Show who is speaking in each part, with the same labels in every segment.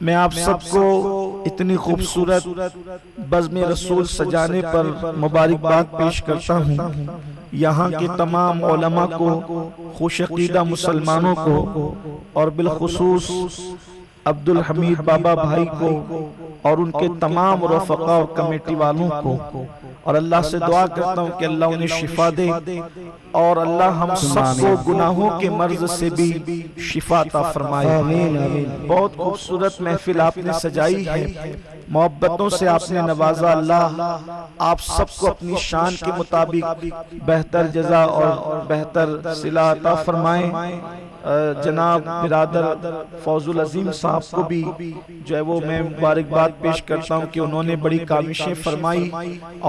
Speaker 1: میں آپ سب کو اتنی خوبصورت بزم رسول سجانے پر مبارکباد پیش کرتا ہوں۔ یہاں کے تمام علماء کو، خوش عقیدہ مسلمانوں کو، اور بالخصوص عبدالحمید بابا بھائی کو اور ان کے تمام رفقا اور کمیٹی والوں کو، اور اللہ سے دعا کرتا ہوں کہ اللہ انہیں شفا دے، اور اللہ ہم سب کو گناہوں کے مرض سے بھی شفا عطا فرمائے۔ بہت خوبصورت محفل آپ نے سجائی ہے، محبتوں سے آپ نے نوازا۔ اللہ آپ سب کو اپنی شان کے مطابق بہتر جزا اور بہتر صلہ عطا فرمائے۔ جناب برادر فوز العظیم صاحب کو بھی جو ہے وہ میں مبارکباد پیش کرتا ہوں کہ انہوں نے بڑی کاوشیں فرمائی،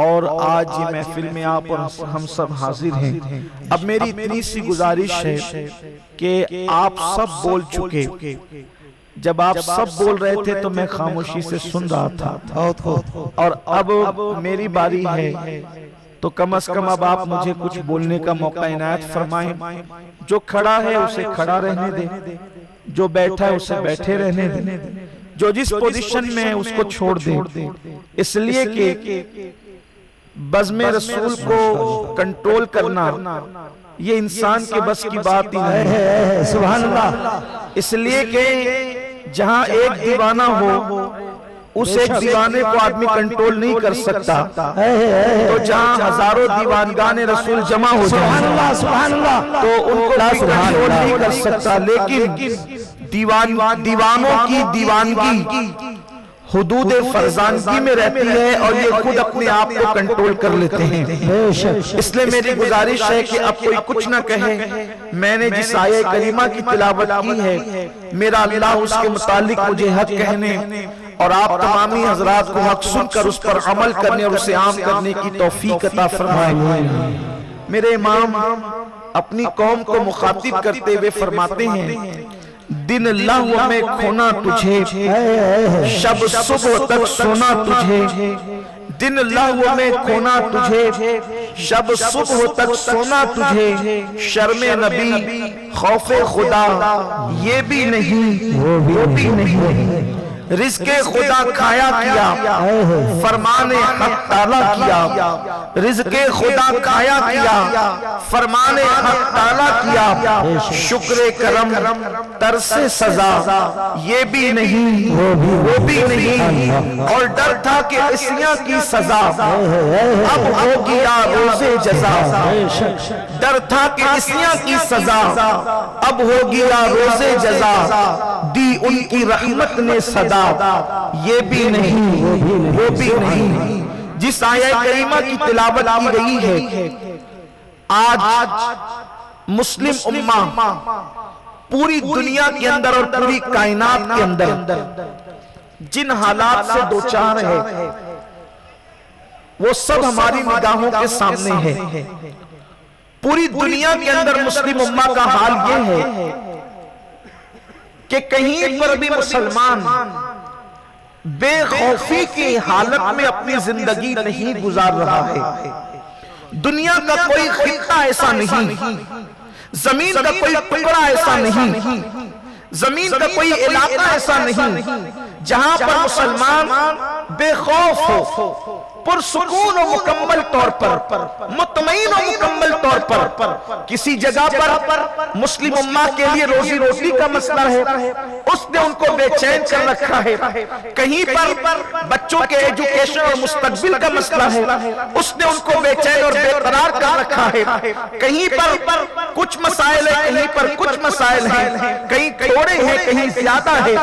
Speaker 1: اور آج یہ محفل میں آپ اور ہم سب حاضر ہیں۔ اب میری اتنی سی گزارش ہے کہ آپ سب بول چکے، جب آپ سب بول رہے تھے تو میں خاموشی سے سن رہا تھا، اور اب میری باری ہے تو کم از کم اب آپ مجھے کچھ بولنے کا موقع عنایت فرمائیں۔ جو کھڑا ہے اسے کھڑا رہنے دیں، جو بیٹھا ہے اسے بیٹھے رہنے دیں، جو جس پوزیشن میں ہے اس کو چھوڑ دیں، اس لیے کہ بزم رسول کو کنٹرول کرنا یہ انسان کے بس کی بات ہی نہیں ہے۔ سبحان اللہ۔ اس لیے کہ جہاں ایک دیوانہ ہو اس ایک دیوانے کو آدمی کنٹرول نہیں کر سکتا، تو جہاں ہزاروں دیوانگان رسول جمع ہو جائیں تو ان کو بھی کنٹرول نہیں کر سکتا، لیکن دیوانوں کی دیوانگی حدود فرزانگی میں رہتی ہے اور یہ خود اپنے آپ کو کنٹرول کر لیتے ہیں۔ اس لئے میری گزارش ہے کہ اب کوئی کچھ نہ کہے، میں نے جس آیہ کریمہ کی تلاوت کی ہے میرا اللہ اس کے متعلق مجھے حق کہنے اور آپ تمامی حضرات کو حق سن کر اس پر عمل کرنے اور اسے عام کرنے کی توفیق عطا فرمائے۔ میرے امام اپنی قوم کو مخاطب کرتے ہوئے فرماتے ہیں، دن لہو میں کھونا تجھے، شب صبح تک سونا تجھے، دن لہو میں کھونا تجھے، شب صبح تک سونا تجھے، شرم نبی خوف خدا یہ بھی نہیں وہ بھی نہیں، رزق خدا کھایا کیا فرمان حق تعالیٰ کیا، رزق خدا کھایا کیا فرمان حق تعالیٰ کیا، شکر کرم ترس سزا یہ بھی نہیں وہ بھی نہیں، اور ڈر تھا کہ عصیاں کی سزا اب ہوگی یا روز جزا، ڈر تھا کہ عصیاں کی سزا اب ہوگی یا روز جزا، دی ان کی رحمت نے صدا یہ بھی نہیں وہ بھی نہیں۔ جس آیہ کریمہ کی تلاوت کی گئی ہے، آج مسلم امہ پوری دنیا کے اندر اور پوری کائنات کے اندر جن حالات سے دوچار ہے وہ سب ہماری نگاہوں کے سامنے ہے۔ پوری دنیا کے اندر مسلم امہ کا حال یہ ہے کہ کہیں پر بھی مسلمان بے خوفی کی حالت میں اپنی زندگی نہیں گزار رہا ہے۔ دنیا کا کوئی خطہ ایسا نہیں، زمین کا کوئی ٹکڑا ایسا نہیں، زمین کا کوئی علاقہ ایسا نہیں جہاں پر مسلمان بے خوف ہو، پرسکون و مکمل طور پر، مطمئن و مکمل طور پر۔ کسی جگہ پر مسلم امہ کے لیے روزی روٹی کا مسئلہ ہے، اس نے ان کو بے چین کر رکھا ہے۔ کہیں پر بچوں کے ایجوکیشن اور مستقبل کا مسئلہ ہے، اس نے ان کو بے چین اور بے قرار کر رکھا ہے۔ کہیں پر کچھ مسائل ہیں، کہیں پر کچھ مسائل ہیں، کہیں تھوڑے ہیں کہیں زیادہ ہے۔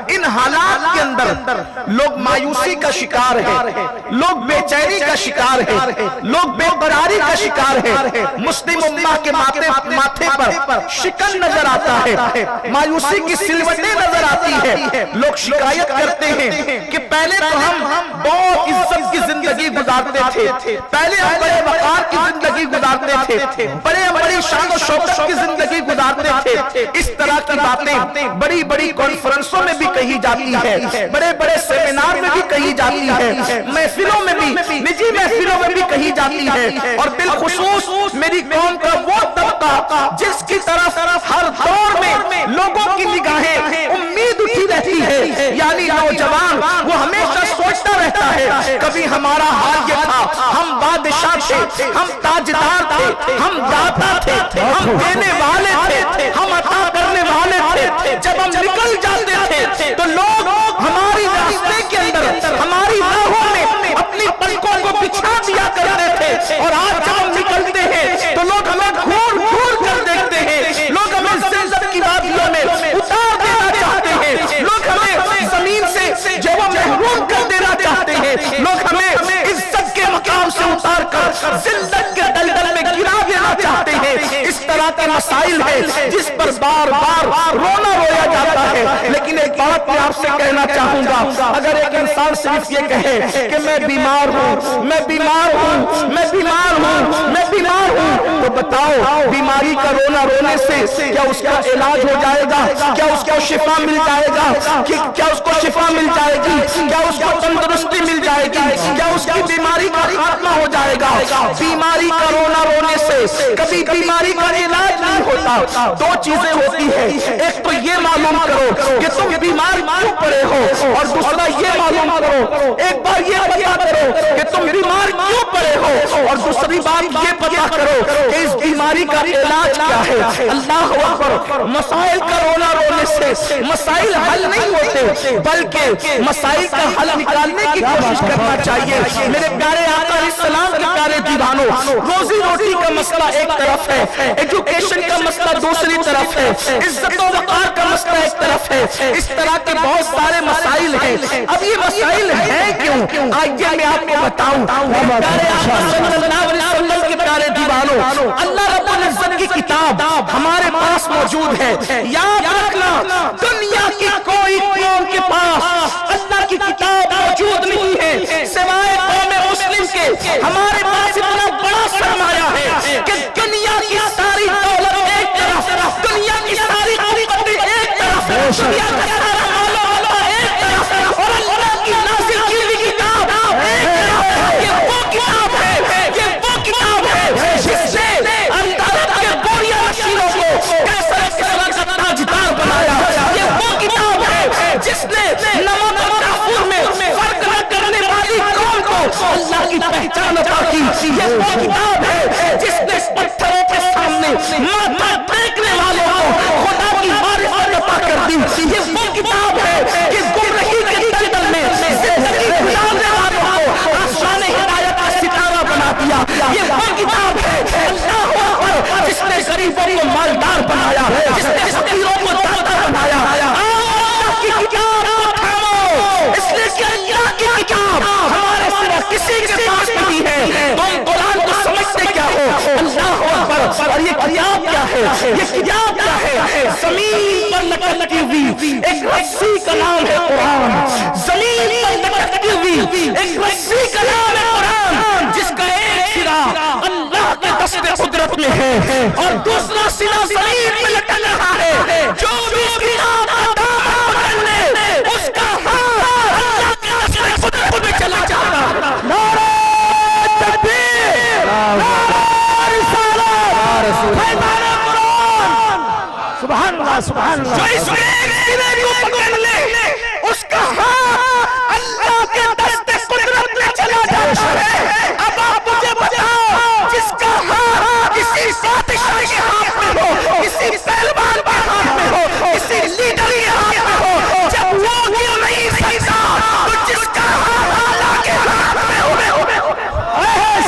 Speaker 1: ان حالات کے اندر لوگ مایوسی کا شکار ہے، لوگ بے چینی کا شکار ہے، لوگ بے قراری کا شکار ہے۔ مسلم امہ کے ماتھے پر شکن نظر آتا ہے، مایوسی کی سلوٹیں نظر آتی ہے۔ لوگ شکایت کرتے ہیں کہ پہلے تو ہم بہت عزت کی زندگی گزارتے تھے، پہلے ہم بڑے وقار کی زندگی گزارتے تھے، بڑی شان و شوکت کی زندگی گزارتے تھے۔ اس طرح کی باتیں بڑی بڑی کانفرنسوں میں بھی کہی جاتی ہے، بڑے بڑے سیمینار میں بھی کہی جاتی ہے، محفلوں میں بھی نجی محفلوں میں بھی کہی جاتی ہے، اور بالخصوص میری قوم کا وہ طبقہ جس کی طرف ہر دور میں لوگوں کی نگاہیں امید اٹھی رہتی ہے، یعنی نوجوان، وہ ہمیشہ سوچتا رہتا ہے کبھی ہمارا حال یہ تھا، ہم بادشاہ تھے، ہم تاجدار تھے، ہم داتا تھے، ہم دینے والے تھے، ہم عطا کرنے والے تھے، جب ہم نکل جاتے تھے تو لوگ ہماری راستے کے اندر، ہماری راہوں میں اپنی پلکوں کو بچھا دیا کرتے تھے، اور آج جب ہم نکلتے ہیں تو لوگ ہمیں گھور گھور کر دیکھتے ہیں، لوگ ہمیں زلزلہ کی وادیوں میں اتار دینا چاہتے ہیں، لوگ ہمیں زمین سے جو وہ محروم کر دینا چاہتے ہیں، لوگ ہمیں عزت کے مقام سے اتار کر ذلت کے دلدل میں گرا دینا چاہتے ہیں۔ اس طرح کے مسائل ہیں جس پر بار بار رونا رویا جاتا ہے، لیکن ایک بات میں آپ سے کہنا چاہوں گا، اگر ایک انسان صرف یہ کہے کہ میں بیمار ہوں، میں بیمار ہوں، میں بیمار ہوں، میں بیمار ہوں، تو بتاؤ بیماری کا رونا رونے سے کیا اس کا علاج ہو جائے گا؟ کیا اس کو شفا مل جائے گا؟ کیا اس کو شفا مل جائے گی؟ کیا اس کو تندرستی مل جائے گی؟ کیا اس کی بیماری کا خاتمہ ہو جائے گا؟ بیماری کا رونا رونے سے کبھی بیماری کا علاج نہیں ہوتا۔ دو چیزیں ہوتی ہیں، ایک تو یہ معلوم کرو کہ تم بیمار کیوں پڑے ہو، اور دوسرا یہ معلوم کرو، ایک بار یہ پتا کرو کہ تم بیمار کیوں پڑے ہو، اور دوسری بات یہ پتا کرو کہ اس بیماری کا علاج کیا ہے۔ اللہ اکبر۔ مسائل کا رونا رونے سے مسائل حل نہیں ہوتے، بلکہ مسائل کا حل نکالنے کی کوشش کرنا چاہیے۔ میرے پیارے آقا علیہ السلام کے پیارے دیوانوں، روزی روٹی کا مسئلہ ایک طرف ہے، ایجوکیشن کا مسئلہ دوسری طرف ہے، عزت و وقار کا مسئلہ ایک طرف ہے، اس طرح کے بہت سارے مسائل ہیں۔ اب یہ مسائل ہیں کیوں؟ آئیے میں آپ کو بتاؤں۔ پیارے آقا صلی اللہ علیہ وسلم کے پیارے دیوانوں، اللہ رب العزت کی کتاب ہمارے پاس موجود ہے۔ یاد رکھنا، دنیا کی کوئی قوم کے پاس اللہ کی کتاب موجود نہیں ہے سوائے قوم مسلم کے۔ ہمارے پاس اتنا بڑا سرمایہ ہے کہ دنیا کی ساری دولت ایک طرف، دنیا کی ساری قوتیں ایک طرف، دنیا کا سارا مال و دولت ایک طرف، اور اللہ کی نازل کی ہوئی کتاب ایک طرف۔ یہ وہ کتاب ہے، یہ وہ کتاب ہے جس نے عدالت کے گوڑیا نشینوں کو کیسر کسرا کا تاجدار بنایا۔ یہ وہ کتاب ہے جس نے نمک اور کافور میں فرق نہ کرنے والی قوم کو اللہ کی پہچان عطا کی۔ یہ وہ کتاب ہے جس نے پتھروں کے سامنے ماتھا ٹیکنے والوں کو خدا کی معرفت عطا کر دی۔ یہ وہ کتاب ہے کہ گمراہی کے دلدل میں زندگی گزارنے والوں کو آسمان ہدایت کا ستارہ بنا دیا۔ یہ وہ کتاب ہے اللہ اکبر جس نے غریبوں کو مالدار بنایا، جس نے فقیروں کو داتا بنایا۔ اللہ کی کتاب کو تھامو، اس لیے کہ اللہ کی کتاب ہمارے سوا کسی کے پاس نہیں ہے۔ تم قرآن کو سمجھتے کیا ہو؟ اللہ اکبر۔ اور یہ کتاب کیا ہے؟ یہ کتاب کیا ہے؟ زمین پر لٹکی ہوئی ایک رسی کا نام ہے قرآن۔ زمین پر لٹکی ہوئی ایک رسی کا نام ہے قرآن، جس کا ایک سرا اللہ کے دست قدرت میں ہے اور دوسرا سرا زمین میں لٹک رہا ہے۔ جو بھی کتاب کا دامن پکڑ لے اس کا ہاتھ اللہ کے دست قدرت میں چلا جاتا۔ نعرہ تکبیر، نعرہ رسالت، فیضان قرآن۔ سبحان اللہ، سبحان اللہ۔ جو اس ایک سرے کو پکڑ لے اس کا ہاتھ اللہ کے دست قدرت میں چلا جاتا ہے۔ اب آپ مجھے بتاؤ، جس کا ہاتھ کسی بادشاہ کے ہاتھ میں ہو، کسی پہلوان کے ہاتھ میں ہو، کسی لیڈر کے ہاتھ میں ہو، جب وہ کیوں نہیں سکتا تو جس کا ہاتھ اللہ کے ہاتھ میں ہو۔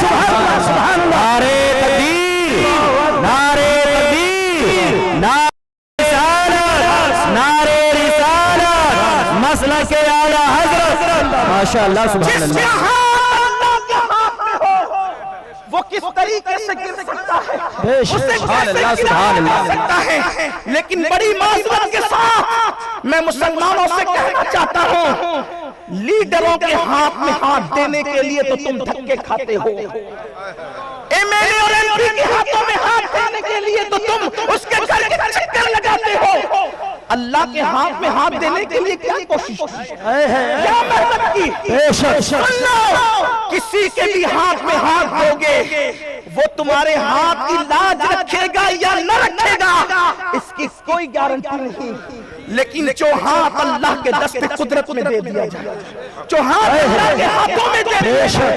Speaker 1: سبحان اللہ، سبحان اللہ۔ نعرہ تکبیر، نعرہ تکبیر، نعرہ رسالت، نعرہ رسالت، مسلک اعلیٰ حضرت۔ ماشاءاللہ، سبحان اللہ۔ وہ کس طریقے سے گر سکتا ہے، اسے کیسے گرا سکتا ہے، لیکن بڑی معذرت کے ساتھ میں مسلمانوں سے کہنا چاہتا ہوں، لیڈروں کے ہاتھ میں ہاتھ دینے کے لیے تو تم دھکے کھاتے ہو، ایم ایل اے اور ایم پی کے ہاتھوں میں ہاتھ دینے کے لیے تو تم اس کے گھر کے چکر لگاتے ہو۔ اللہ کے ہاتھ میں ہاتھ دینے کے لیے کیا کوشش کی، کیا محنت کی؟ سن لو، کسی کے بھی ہاتھ میں ہاتھ دو گے وہ تمہارے ہاتھ کی لاج رکھے گا یا نہ رکھے گا اس کی کوئی گارنٹی نہیں، لیکن جو ہاتھ اللہ کے دست قدرت میں دے دیا جائے، جو ہاتھ اللہ کے ہاتھوں میں دے دیا جائے،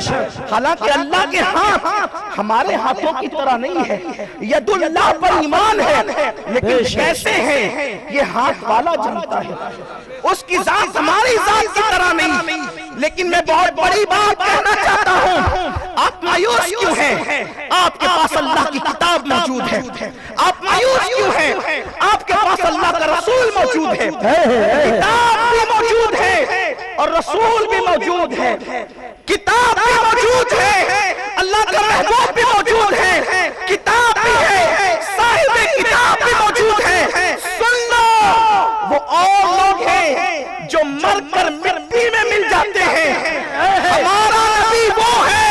Speaker 1: حالانکہ اللہ کے ہاتھ ہمارے ہاتھوں کی طرح نہیں ہے، ید اللہ پر ایمان ہے، لیکن کیسے ہیں یہ ہاتھ والا جانتا ہے، اس کی ذات ہماری ذات کی طرح نہیں، لیکن میں بہت بڑی بات کہنا چاہتا ہوں، آپ مایوس کیوں ہیں؟ آپ کے پاس اللہ کی کتاب موجود ہے، آپ مایوس کیوں ہیں؟ آپ کے پاس اللہ کا رسول موجود ہے، کتاب بھی موجود ہے اور رسول بھی موجود ہے، کتاب بھی موجود ہے، اللہ کا محبوب بھی موجود ہے، کتاب بھی ہے، صاحب کتاب بھی موجود ہے۔ سن لو، وہ اور لوگ ہیں جو مر کر مٹی میں مل جاتے ہیں، ہمارا نبی وہ ہے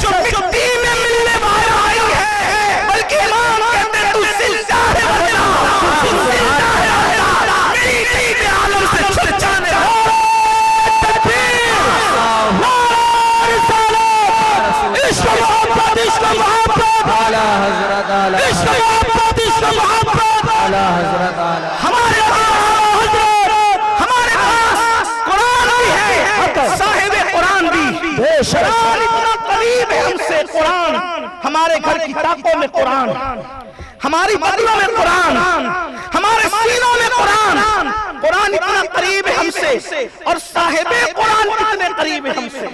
Speaker 1: جو مٹی میں ملنے والا نہیں ہے، بلکہ امام کہتے ہیں تو زندہ ہے اللہ، تو زندہ ہے اللہ، میری دین عالم سے چھڑ جانے عشق محبت، عشق محبت، عشق محبت، عشق محبت، ہمارے پاس قرآن بھی ہے، صاحب قرآن بھی، قرآن اتنا قریب ہے ہم سے، قرآن ہمارے گھر کی طاقوں میں قرآن، ہماری بدلوں میں قرآن، ہمارے سینوں میں قرآن، قرآن اتنا قریب ہے ہم سے، اور صاحب قرآن کتنے قریب ہے ہم سے،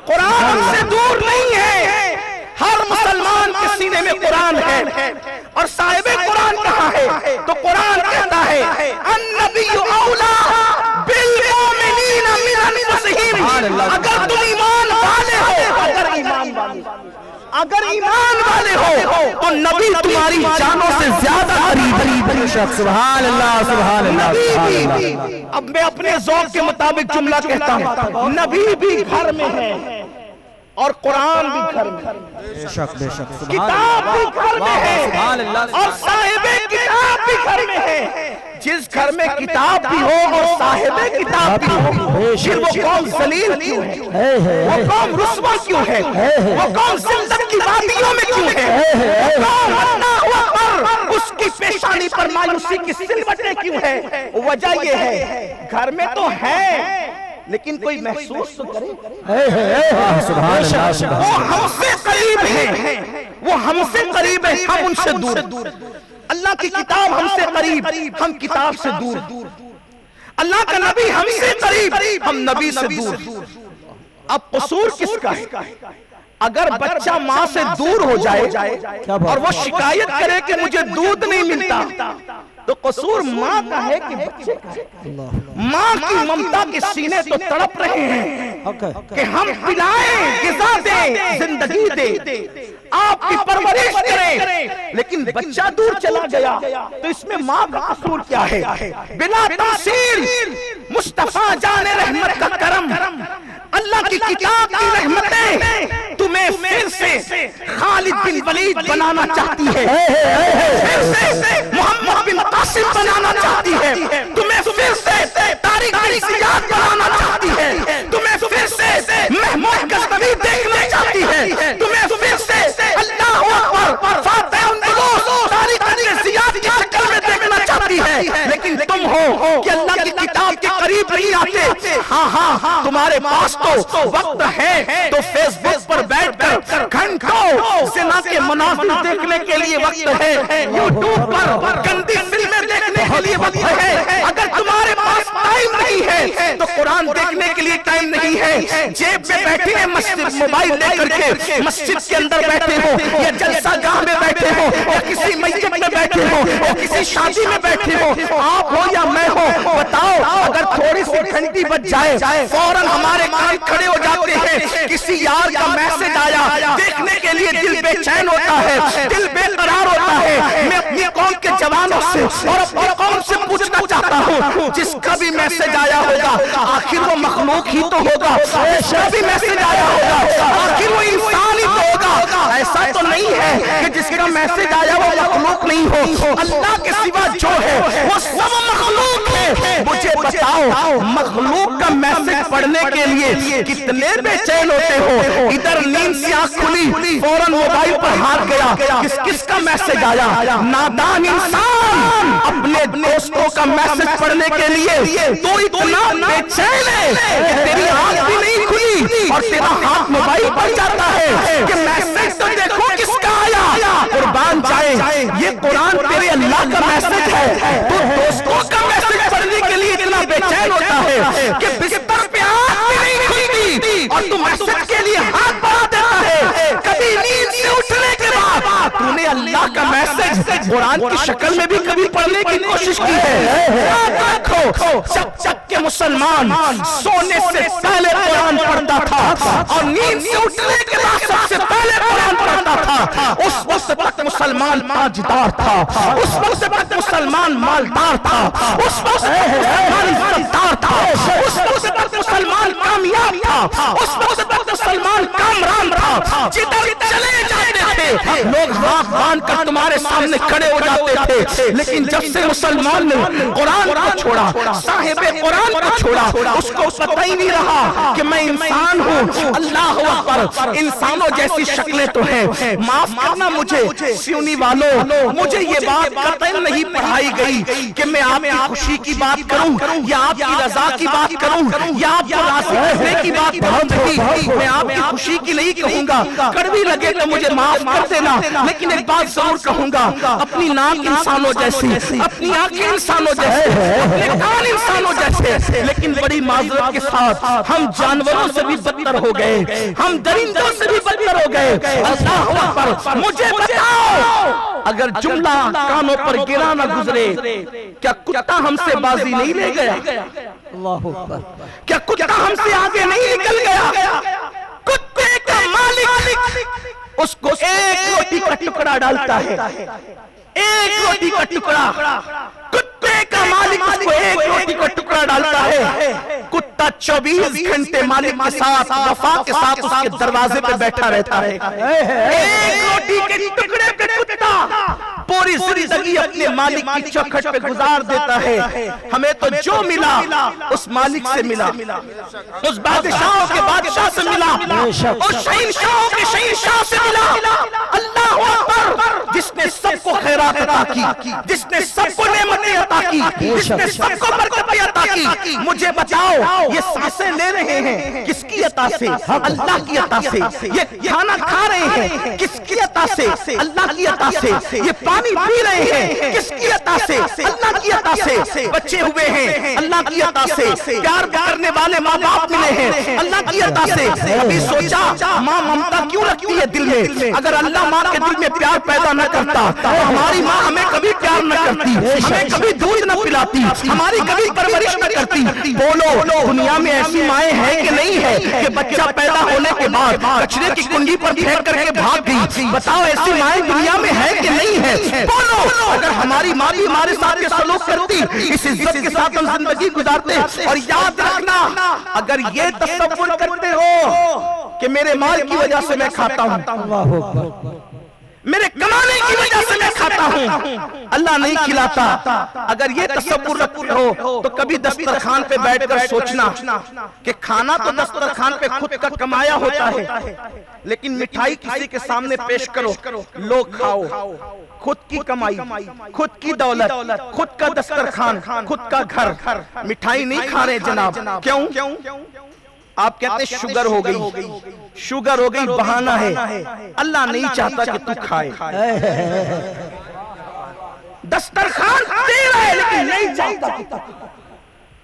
Speaker 1: قرآن ہم سے دور نہیں ہے، ہر مسلمان کے سینے میں قرآن ہے، اور صاحب قرآن کہاں ہے؟ تو قرآن کہتا ہے النبی اولا بالمؤمنین من انفسہم، اگر تم ایمان والے ہو، اگر ایمان والے ہو تو نبی تمہاری جانوں سے زیادہ قریب ہے،
Speaker 2: سبحان اللہ، سبحان اللہ، سبحان اللہ۔
Speaker 1: اب میں اپنے ذوق کے مطابق جملہ کہتا ہوں، نبی بھی گھر میں ہے اور قرآن بھی گھر میں ہے،
Speaker 2: بے شک بے شک،
Speaker 1: کتاب بھی گھر میں
Speaker 2: سبحان
Speaker 1: ہے
Speaker 2: اللہ،
Speaker 1: اور صاحب کتاب بھی گھر میں ہے۔ جس گھر میں کتاب بھی ہو اور صاحب کتاب بھی ہو، پھر وہ قوم ذلیل کیوں ہے؟ وہ قوم رسوا کیوں ہے؟ وہ قوم زندگی کی وادیوں میں کیوں ہے؟ وہ قوم اللہ اکبر اس کی پیشانی پر مایوسی کی سلوٹیں کیوں ہے؟ وجہ یہ ہے گھر میں تو ہے لیکن کوئی محسوس تو کرے،
Speaker 2: سبحان اللہ،
Speaker 1: وہ ہم سے قریب ہے، وہ ہم سے قریب ہے، ہم ان سے دور، اللہ کی کتاب ہم سے قریب، ہم کتاب سے دور، اللہ کا نبی ہم سے قریب، ہم نبی سے دور۔ اب قصور کس کا ہے؟ اگر بچہ ماں سے دور ہو جائے اور وہ شکایت کرے کہ مجھے دودھ نہیں ملتا تو قصور ماں کا ہے کہ بچے کا ہے؟ ماں کی ممتا کے سینے تو تڑپ رہے ہیں کہ ہم پلائیں، غذا دیں، زندگی دیں، آپ کی پرورش کریں، لیکن بچہ دور چلا گیا تو اس میں ماں کا قصور کیا ہے؟ بلا تفصیل مصطفیٰ جان رحمت کا کرم، اللہ کی کتاب کی رحمتیں تمہیں پھر سے خالد بن ولید بنانا چاہتی ہے، پھر سے محمد بن قاسم بنانا چاہتی ہے، تمہیں پھر سے طارق بن زیاد بنانا چاہتی ہے، تمہیں پھر سے محمود غزنوی دیکھنا چاہتی ہے، تمہیں پھر سے اللہ اکبر فاتح اندلس طارق بن زیاد کی شکل میں دیکھنا چاہتی ہے، لیکن تم ہو کہ اللہ کی کتاب کے قریب نہیں آتے۔ ہاں تمہارے پاس تو وقت ہے تو فیس بک پر بیٹھ کر گھنٹوں زنا کے مناظر دیکھنے کے لیے وقت ہے، یوٹیوب پر گندی فلمیں دیکھنے کے لیے وقت ہے۔ اگر تمہارے پاس ٹائم نہیں ہے تو قرآن دیکھنے کے لیے ٹائم نہیں ہے، جیب میں بیٹھے ہیں مسجد موبائل لے کر کے مسجد کے اندر بیٹھے ہو یا جلسہ گاہ میں بیٹھے ہو یا کسی میت میں بیٹھے ہو یا کسی شادی میں بیٹھے ہو، آپ ہو یا میں ہو، بتاؤ اگر تھوڑی سی گھنٹی بج جائے فوراً ہمارے کان کھڑے ہو جاتے ہیں، کسی یار کا میسج آیا، دیکھنے کے لیے دل بے چین ہوتا ہے، دل بے قرار ہوتا ہے۔ میں اپنی قوم کے جوانوں سے اور اپنی قوم سے پوچھنا چاہتا ہوں، جس کا بھی میسج آیا ہوگا آخر وہ مخلوق ہی تو ہوگا، جس کا بھی میسج آیا ہوگا آخر وہ انسان ہی تو ہوگا، ایسا تو نہیں ہے کہ جس کا میسج آیا وہ مخلوق نہیں ہو. اللہ کے سوا جو ہے وہ سب مخلوق ہے. مجھے بتاؤ مخلوق کا میسج پڑھنے کے لیے کتنے بے چین ہوتے ہو. ادھر نیند سے آنکھ کھلی فوراً موبائل پر ہاتھ گیا, کس کا میسج آیا. نادان انسان اپنے دوستوں کا میسج پڑھنے کے لیے تو اتنا بے چین ہے کہ تیری آنکھ بھی نہیں کھلی اور تیرا ہاتھ موبائل پر جاتا ہے کہ میسج تو دیکھو کس کا آیا. قربان جائے یہ قرآن تیرے اللہ کا میسج ہے, تو دوستوں کا میسج پڑھنے کے لیے اتنا بے چین ہوتا ہے کہ بستر پہ آنکھ بھی نہیں کھلتی اور تو میسج کے لیے ہاتھ بڑھا دیتا ہے. کبھی نیند سے اٹھنے کے بعد تو نے اللہ کا میسج قرآن کی شکل میں بھی کبھی پڑھنے کی کوشش کی ہے؟ یاد رکھو جب کہ مسلمان سونے سے پہلے قرآن پڑھتا تھا اور نیند سے اٹھنے کے بعد سب سے پہلے قرآن پڑھتا تھا, اس وقت تک مسلمان تاجدار تھا, اس وقت تک مسلمان مالدار تھا, اس وقت مسلمان عزتدار تھا, اس وقت تک مسلمان کامیاب تھا, اس وقت تک مسلمان کامران تھا. جدھر چلے جاتے تھے لوگ ہاتھ باندھ کر تمہارے سامنے کھڑے ہو جاتے تھے. لیکن جب سے مسلمان نے قرآن کو چھوڑا, صاحب قرآن کو چھوڑا, اس کو پتہ ہی نہیں رہا کہ میں انسان ہوں. اللہ اکبر, انسانوں جیسی شکلیں تو ہیں. معاف کرنا مجھے سیونی والوں, مجھے یہ بات قطعاً نہیں پڑھائی گئی کہ میں آپ کی خوشی کی بات کروں یا آپ کی رضا کی بات کروں یا آپ کو راضی کرنے کی بات کروں. میں آپ کی خوشی کی نہیں کہوں گا, کڑوی لگے تو مجھے معاف کر دینا, لیکن ایک بات ضرور کہوں گا, اپنی ناک انسانوں جیسی, اپنی آنکھیں انسانوں جیسے, اپنے کان انسانوں جیسے, لیکن بڑی معذرت کے ساتھ ہم جانوروں سے بھی بدتر ہو گئے, ہم درندوں سے بھی بدتر ہو گئے. اللہ اکبر, مجھے بتاؤ اگر جملہ کانوں پر گرا نہ گزرے کیا کتا ہم سے بازی نہیں لے گیا؟
Speaker 2: اللہ اکبر.
Speaker 1: کیا کتا ہم سے آگے نہیں نکل گیا؟ کتے کا مالک اس کو ایک روٹی کا ٹکڑا ڈالتا ہے, ایک روٹی کا ٹکڑا. کتے کا مالک اس کو ایک روٹی کا ٹکڑا ڈالتا ہے. کتا 24 گھنٹے مالک کے ساتھ وفا کے ساتھ اس کے دروازے پہ بیٹھا رہتا ہے. ایک روٹی کے ٹکڑے پہ کتا پوری زندگی اپنے مالک کی چوکھٹ پہ گزار دیتا ہے. ہمیں تو جو ملا اس مالک سے ملا, اس بادشاہوں کے بادشاہ سے ملا, اس شہنشاہوں کے شہنشاہ سے ملا. اللہ اکبر, جس نے سب کو خیرات عطا کی, جس نے سب کو نعمتیں عطا کی, جس نے سب کو برکتیں عطا کی. مجھے بتاؤ یہ سانسیں لے رہے ہیں کس کی عطا سے؟ اللہ کی عطا سے. یہ کھانا کھا رہے ہیں کس کی عطا سے؟ اللہ کی عطا سے. یہ پانی پی رہے ہیں کس کی عطا سے؟ اللہ کی عطا سے. بچے ہوئے ہیں اللہ کی عطا سے. پیار کرنے والے ماں باپ ملے ہیں اللہ کی عطا سے. کبھی سوچا ماں ممتا کیوں رکھتی ہے دل میں؟ اگر اللہ ماں کے دل میں پیار پیدا نہ کرتا تو ہماری ماں ہمیں کبھی پیار نہ کرتی, ہمیں کبھی دودھ نہ پلاتی, ہماری کبھی پرورش نہ کرتی. بولو دنیا میں ایسی مائیں ہیں کہ نہیں ہے کہ بچہ پیدا ہونے کے بعد کچرے کی کنڈی پر پھینک کر کے بھاگ گئی؟ بتاؤ ایسی مائیں دنیا میں ہے کہ نہیں ہے؟ بولو اگر ہماری ماں بھی ہمارے ساتھ یہ سلوک کرتی, اس عزت کے ساتھ ہم زندگی گزارتے. اور یاد رکھنا, اگر یہ تصور کرتے ہو کہ میرے مال کی وجہ سے میں کھاتا ہوں, میرے کمانے کی وجہ سے میں کھاتا ہوں, اللہ نہیں کھلاتا, اگر یہ تصور رکھتے ہو تو کبھی دسترخوان پہ بیٹھ کر سوچنا کہ کھانا تو دسترخوان پہ خود کا کمایا ہوتا ہے, لیکن مٹھائی کسی کے سامنے پیش کرو, لو کھاؤ. خود کی کمائی, خود کی دولت, خود کا دسترخوان, خود کا گھر, مٹھائی نہیں کھا رہے جناب. کیوں؟ آپ کہتے ہیں شوگر ہو گئی, شوگر ہو گئی بہانہ ہے. اللہ نہیں چاہتا کہ تو کھائے. دسترخوان دے رہا ہے لیکن نہیں چاہتا.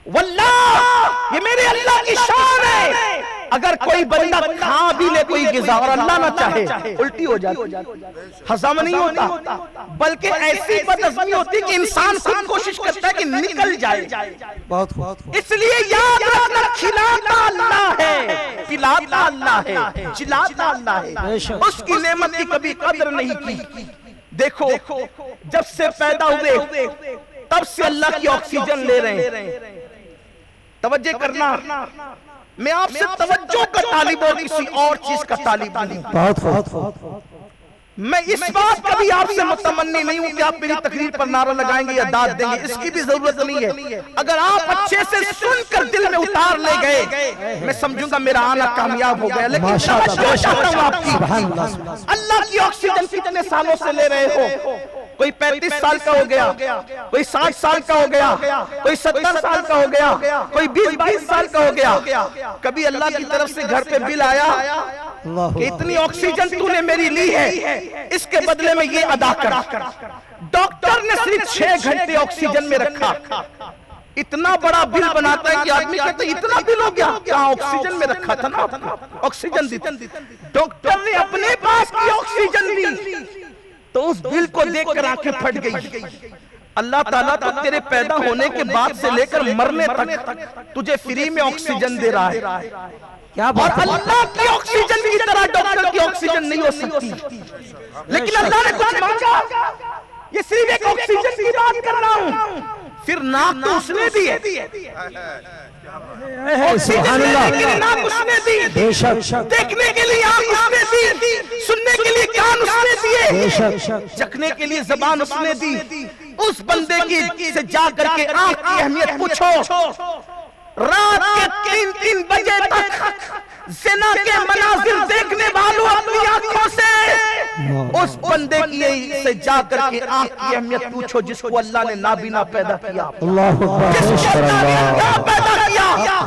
Speaker 1: واللہ یہ میرے اللہ کی شان ہے, اگر کوئی بندہ کھا بھی لے کوئی غذا اور اللہ نہ چاہے الٹی ہو جاتی, ہضم نہیں ہوتا, بلکہ ایسی بدہضمی ہوتی کہ انسان خود کوشش کرتا ہے کہ نکل جائے. اس لیے یاد رکھنا, کھلاتا اللہ ہے, پلاتا اللہ ہے, چلاتا اللہ ہے. اس کی نعمت کی کبھی قدر نہیں کی. دیکھو جب سے پیدا ہوئے تب سے اللہ کی آکسیجن لے رہے ہیں. توجہ کرنا, میں آپ سے توجہ کا طالب اور کسی اور چیز کا طالب نہیں. میں اس بات کا بھی آپ سے متمنی نہیں ہوں کہ آپ میری تقریر پر نعرہ لگائیں گے یا داد دیں گے, اس کی بھی ضرورت نہیں ہے. اگر آپ اچھے سے سن کر دل میں اتار لے گئے میں سمجھوں گا میرا آنا کامیاب ہو گیا. لیکن توجہ چاہتا ہوں آپ کی, اللہ کی آکسیجن کتنے سالوں سے لے رہے ہو؟ کوئی 35 سال کا ہو گیا, کوئی 60 سال کا ہو گیا, کوئی 70 سال کا ہو گیا, کوئی 20-22 سال کا ہو گیا. کبھی اللہ کی طرف سے گھر پہ بل آیا کہ اتنی آکسیجن تو نے میری لی ہے, اس کے بدلے میں یہ ادا کر. ڈاکٹر نے صرف 6 گھنٹے آکسیجن میں رکھا. اتنا بڑا بل بناتا ہے کہ آدمی کہتا ہے اتنا بل ہو گیا, کہاں آکسیجن میں رکھا تھا نا, آکسیجن دی. ڈاکٹر نے اپنے پاس کی آکسیجن دی تو اس بل کو دیکھ کر آنکھیں پھٹ گئی. اللہ تعالیٰ تو تیرے پیدا ہونے کے بعد سے لے کر مرنے تک تجھے فری میں آکسیجن دے رہا ہے, اور اللہ کی آکسیجن کی طرح ڈاکٹر کی آکسیجن نہیں ہو سکتی. لیکن اللہ نے کچھ مانگا, یہ صرف ایک آکسیجن کی بات کر رہا ہوں. پھر ناک تو اس نے دی ہے,
Speaker 2: سبحان اللہ,
Speaker 1: ناک اس نے دی, دیکھنے کے لیے آنکھ اس نے دی, سننے کے لیے کان اس نے دیے, چکھنے کے لیے زبان اس نے دی. اس بندے کی سے جا کر کے آنکھ کی اہمیت پوچھو. رات کے 3 بجے تک زنا کے مناظر دیکھنے والوں اپنی آنکھوں سے اس بندے کی سے جا کر کے آنکھ کی اہمیت پوچھو جس کو اللہ نے نابینا پیدا کیا, جس کو اللہ نے پیدا کیا.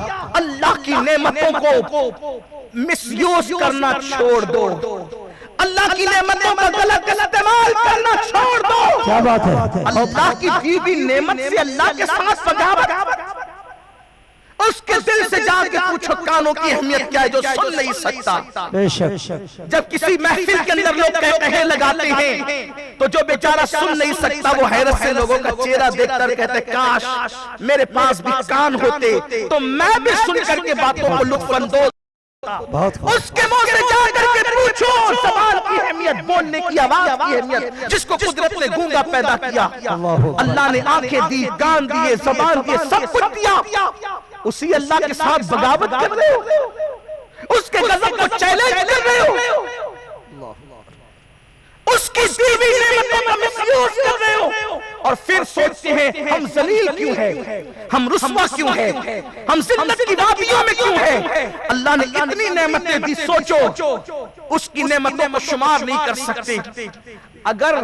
Speaker 1: اللہ کی نعمتوں کو مس یوز کرنا چھوڑ دو, اللہ کی نعمتوں کا غلط استعمال کرنا چھوڑ دو.
Speaker 2: کیا بات ہے,
Speaker 1: اللہ کی دی ہوئی نعمت سے اللہ کے ساتھ بغاوت. اس کے دل سے جا کے پوچھو کانوں کی اہمیت کیا ہے جو سن نہیں سکتا. جب کسی محفل کے اندر لوگ کہتے ہیں لگاتے ہیں تو جو بیچارہ سن نہیں سکتا وہ حیرت سے لوگوں کا چہرہ دیکھ کر کہتے ہیں کاش میرے پاس بھی کان ہوتے تو میں بھی سن کر کے باتوں کو لطف اندوز. اس کے منہ سے جا کر کے پوچھو زبان کی اہمیت, بولنے کی آواز کی اہمیت, جس کو قدرت نے گونگا پیدا کیا. اللہ نے آنکھیں دی, کان دیے, زبان دیے, سب کچھ دیا. اسی اللہ کے ساتھ بغاوت کر رہے ہو, اس کے غضب کو چیلنج کر رہے ہو, اس کی دی ہوئی نعمتوں کا مس یوز کر رہے ہو, اور پھر سوچتے ہیں ہم ذلیل کیوں ہیں, ہم رسوا کیوں ہیں, ہم ذلت کی وادیوں میں کیوں ہیں. اللہ نے اتنی نعمتیں دی, سوچو اس کی نعمتوں کو شمار نہیں کر سکتے. اگر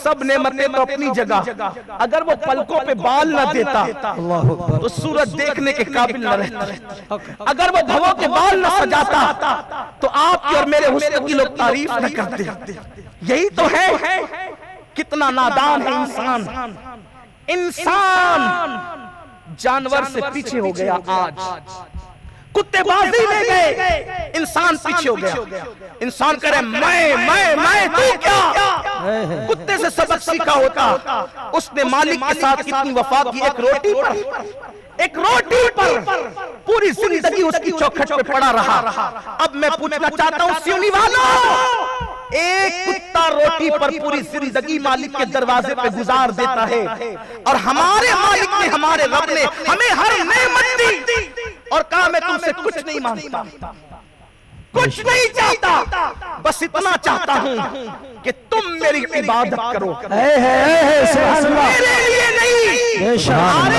Speaker 1: سب نعمتیں تو اپنی جگہ, اگر وہ پلکوں پہ بال نہ دیتا تو سورج دیکھنے کے قابل نہ رہتا, اگر وہ بھووں کے بال نہ سجاتا تو آپ کی اور میرے حسن کی لوگ تعریف نہ کرتے. یہی تو ہے, کتنا نادان ہے انسان. انسان جانور سے پیچھے ہو گیا. آج کتے بازی لے گئے, انسان پیچھے ہو گیا. انسان کہہ رہے میں تو کیا, کتے سے سبق سیکھا ہوتا. اس نے مالک کے ساتھ کتنی وفا کی, ایک روٹی پر پوری زندگی اس کی چوکھٹ پہ پڑا رہا. اب میں پوچھنا چاہتا ہوں سیونی والوں, ایک کتا روٹی پر پوری زندگی مالک کے دروازے پہ گزار دیتا ہے, اور ہمارے مالک نے, ہمارے رب نے ہمیں ہر نعمت دی اور کہا میں تم سے کچھ نہیں مانگتا, کچھ نہیں چاہتا, بس اتنا چاہتا ہوں کہ تم میری عبادت کرو. میرے لیے نہیں,
Speaker 2: سبحان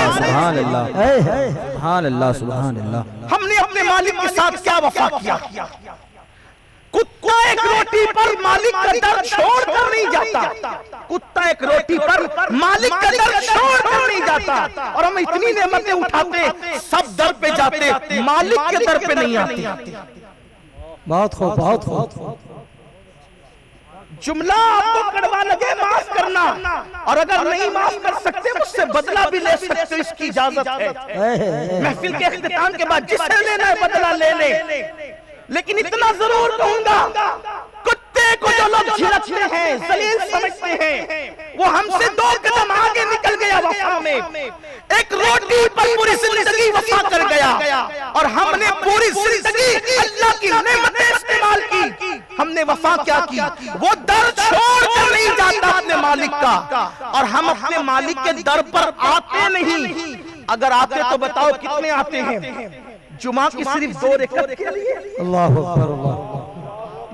Speaker 2: اللہ, سبحان اللہ.
Speaker 1: ہم نے اپنے مالک کے ساتھ کیا وفا کیا. کتا ایک روٹی پر مالک کا در چھوڑ کر نہیں جاتا, کتا ایک روٹی پر مالک کا در چھوڑ کر نہیں جاتا. اور ہم اتنی نعمتیں اٹھاتے, سب در پہ جاتے, مالک کے در پہ نہیں آتے.
Speaker 2: بہت خوب, بہت خوب.
Speaker 1: جملہ آپ کو کڑوا لگے معاف کرنا, اور اگر نہیں معاف کر سکتے مجھ سے بدلہ بھی لے سکتے, اس کی اجازت ہے. محفل کے اختتام کے بعد جسے لینا ہے بدلہ لے لے, لیکن اتنا ضرور کہوں گا کتے کو جو لوگ جھڑکتے ہیں, ذلیل سمجھتے ہیں, وہ ہم سے 2 قدم آگے نکل گیا وفا میں. ایک روٹی پر پوری زندگی وفا کر گیا, اور ہم نے پوری زندگی اللہ کی نعمتیں استعمال کی. ہم نے وفا کیا کی, وہ در چھوڑ کر نہیں جاتا اپنے مالک کا, اور ہم اپنے مالک کے در پر آتے نہیں. اگر آتے تو بتاؤ کتنے آتے ہیں. جمعہ کی صرف 2 رکعت کے لیے،
Speaker 2: اللہ اکبر اللہ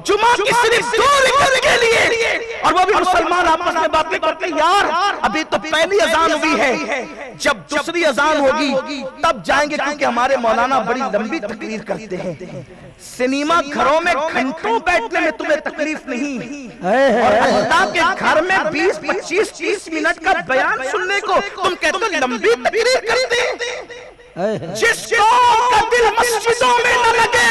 Speaker 1: جمعہ کی صرف 2 رکعت کے لیے، اور وہ بھی مسلمان آپس میں باتیں کرتے یار ابھی تو پہلی اذان ہوئی ہے، جب دوسری اذان ہوگی تب جائیں گے، کیونکہ ہمارے مولانا بڑی لمبی تقریر کرتے ہیں۔ سنیما گھروں میں گھنٹوں بیٹھنے میں تمہیں تکلیف نہیں، اور اللہ کے گھر میں 20 25 30 منٹ کا بیان سننے کو تم کہتے ہو لمبی تقریر کرتے ہیں۔ جس قوم کا دل مسجدوں میں نہ لگے،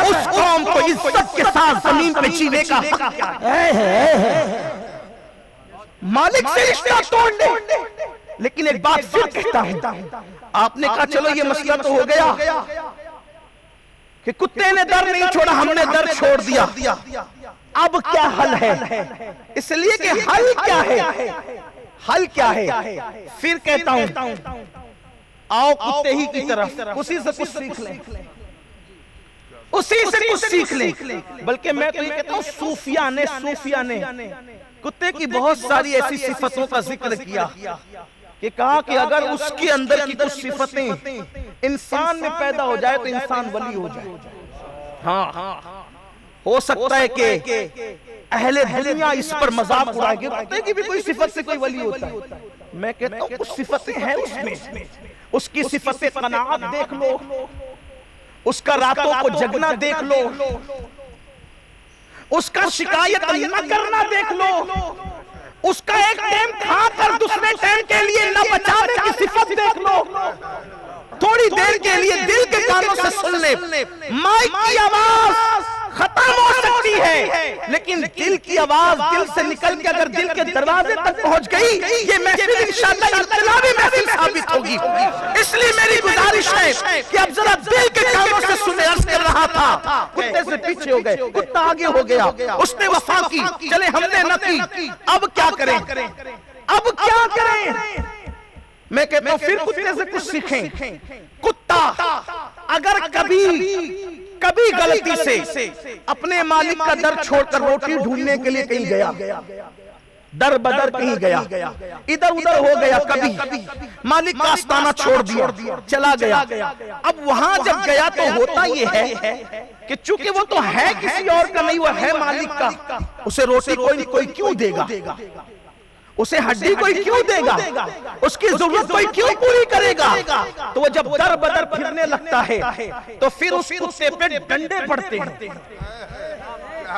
Speaker 1: اس قوم کو عزت کے ساتھ زمین پہ جینے کا حق ہے۔ مالک سے رشتہ توڑ دے، لیکن ایک بات پھر کہتا ہوں، آپ نے کہا چلو یہ مسئلہ تو ہو گیا کہ کتے نے در نہیں چھوڑا، ہم نے در چھوڑ دیا، اب کیا حل ہے؟ اس لیے کہ حل کیا ہے، حل کیا ہے؟ پھر کہتا ہوں آؤ کتے ہی کی طرف، اسی سے کچھ سیکھ لیں، اسی سے کچھ سیکھ لیں۔ بلکہ میں تو یہ کہتا ہوں صوفیہ نے کتے کی بہت ساری ایسی صفتوں کا ذکر کیا کہ کہا کہ اگر اس کے اندر کی کچھ صفتیں انسان میں پیدا ہو جائے تو انسان ولی ہو جائے۔ ہاں ہو سکتا ہے کہ اہل دنیا اس پر مذاق اڑائے گے، کتے کی بھی کوئی صفت سے کوئی ولی ہوتا ہے۔ میں کہتا ہوں کچھ صفتیں ہیں اس میں، اس کی صفت قناعت دیکھ لو، اس کا راتوں کو جگنا دیکھ لو، اس کا شکایت نہ کرنا دیکھ لو، اس کا ایک ٹائم کھا کر دوسرے ٹائم کے لیے نہ بچانے کی صفت دیکھ لو، تھوڑی دیر کے لیے دل کے کانوں سے سن لے، مائک کی آواز ختم ہو سکتی ہے لیکن دل کی آواز دل سے نکل کے اگر دل کے دروازے تک پہنچ گئی، یہ محفل انشاءاللہ انقلابی محفل ثابت ہوگی۔ اس لیے میری گزارش ہے کہ اب ذرا دل کے کانوں سے سنے، عرض کر رہا تھا کتے سے پیچھے ہو گئے، کتا آگے ہو گیا، اس نے وفا کی، چلے ہم نے نہ کی، اب کیا کریں، اب کیا کریں؟ میں کہتا ہوں پھر کتے سے کچھ سیکھیں۔ کتا اگر کبھی غلطی سے اپنے مالک کا در چھوڑ کر روٹی ڈھونڈنے کے لیے کہیں گیا، در بدر کہیں گیا، ادھر ادھر ہو گیا، کبھی مالک کا آستانہ چھوڑ دیا، چلا گیا، اب وہاں جب گیا تو ہوتا یہ ہے کہ چونکہ وہ تو ہے کسی اور کا نہیں، وہ ہے مالک کا، اسے روٹی کوئی کیوں دے گا، اسے ہڈی کوئی کیوں دے گا، اس کی ضرورت کوئی کیوں پوری کرے گا؟ تو وہ جب در بدر پھرنے لگتا ہے تو پھر اس کتے پہ ڈنڈے پڑتے ہیں۔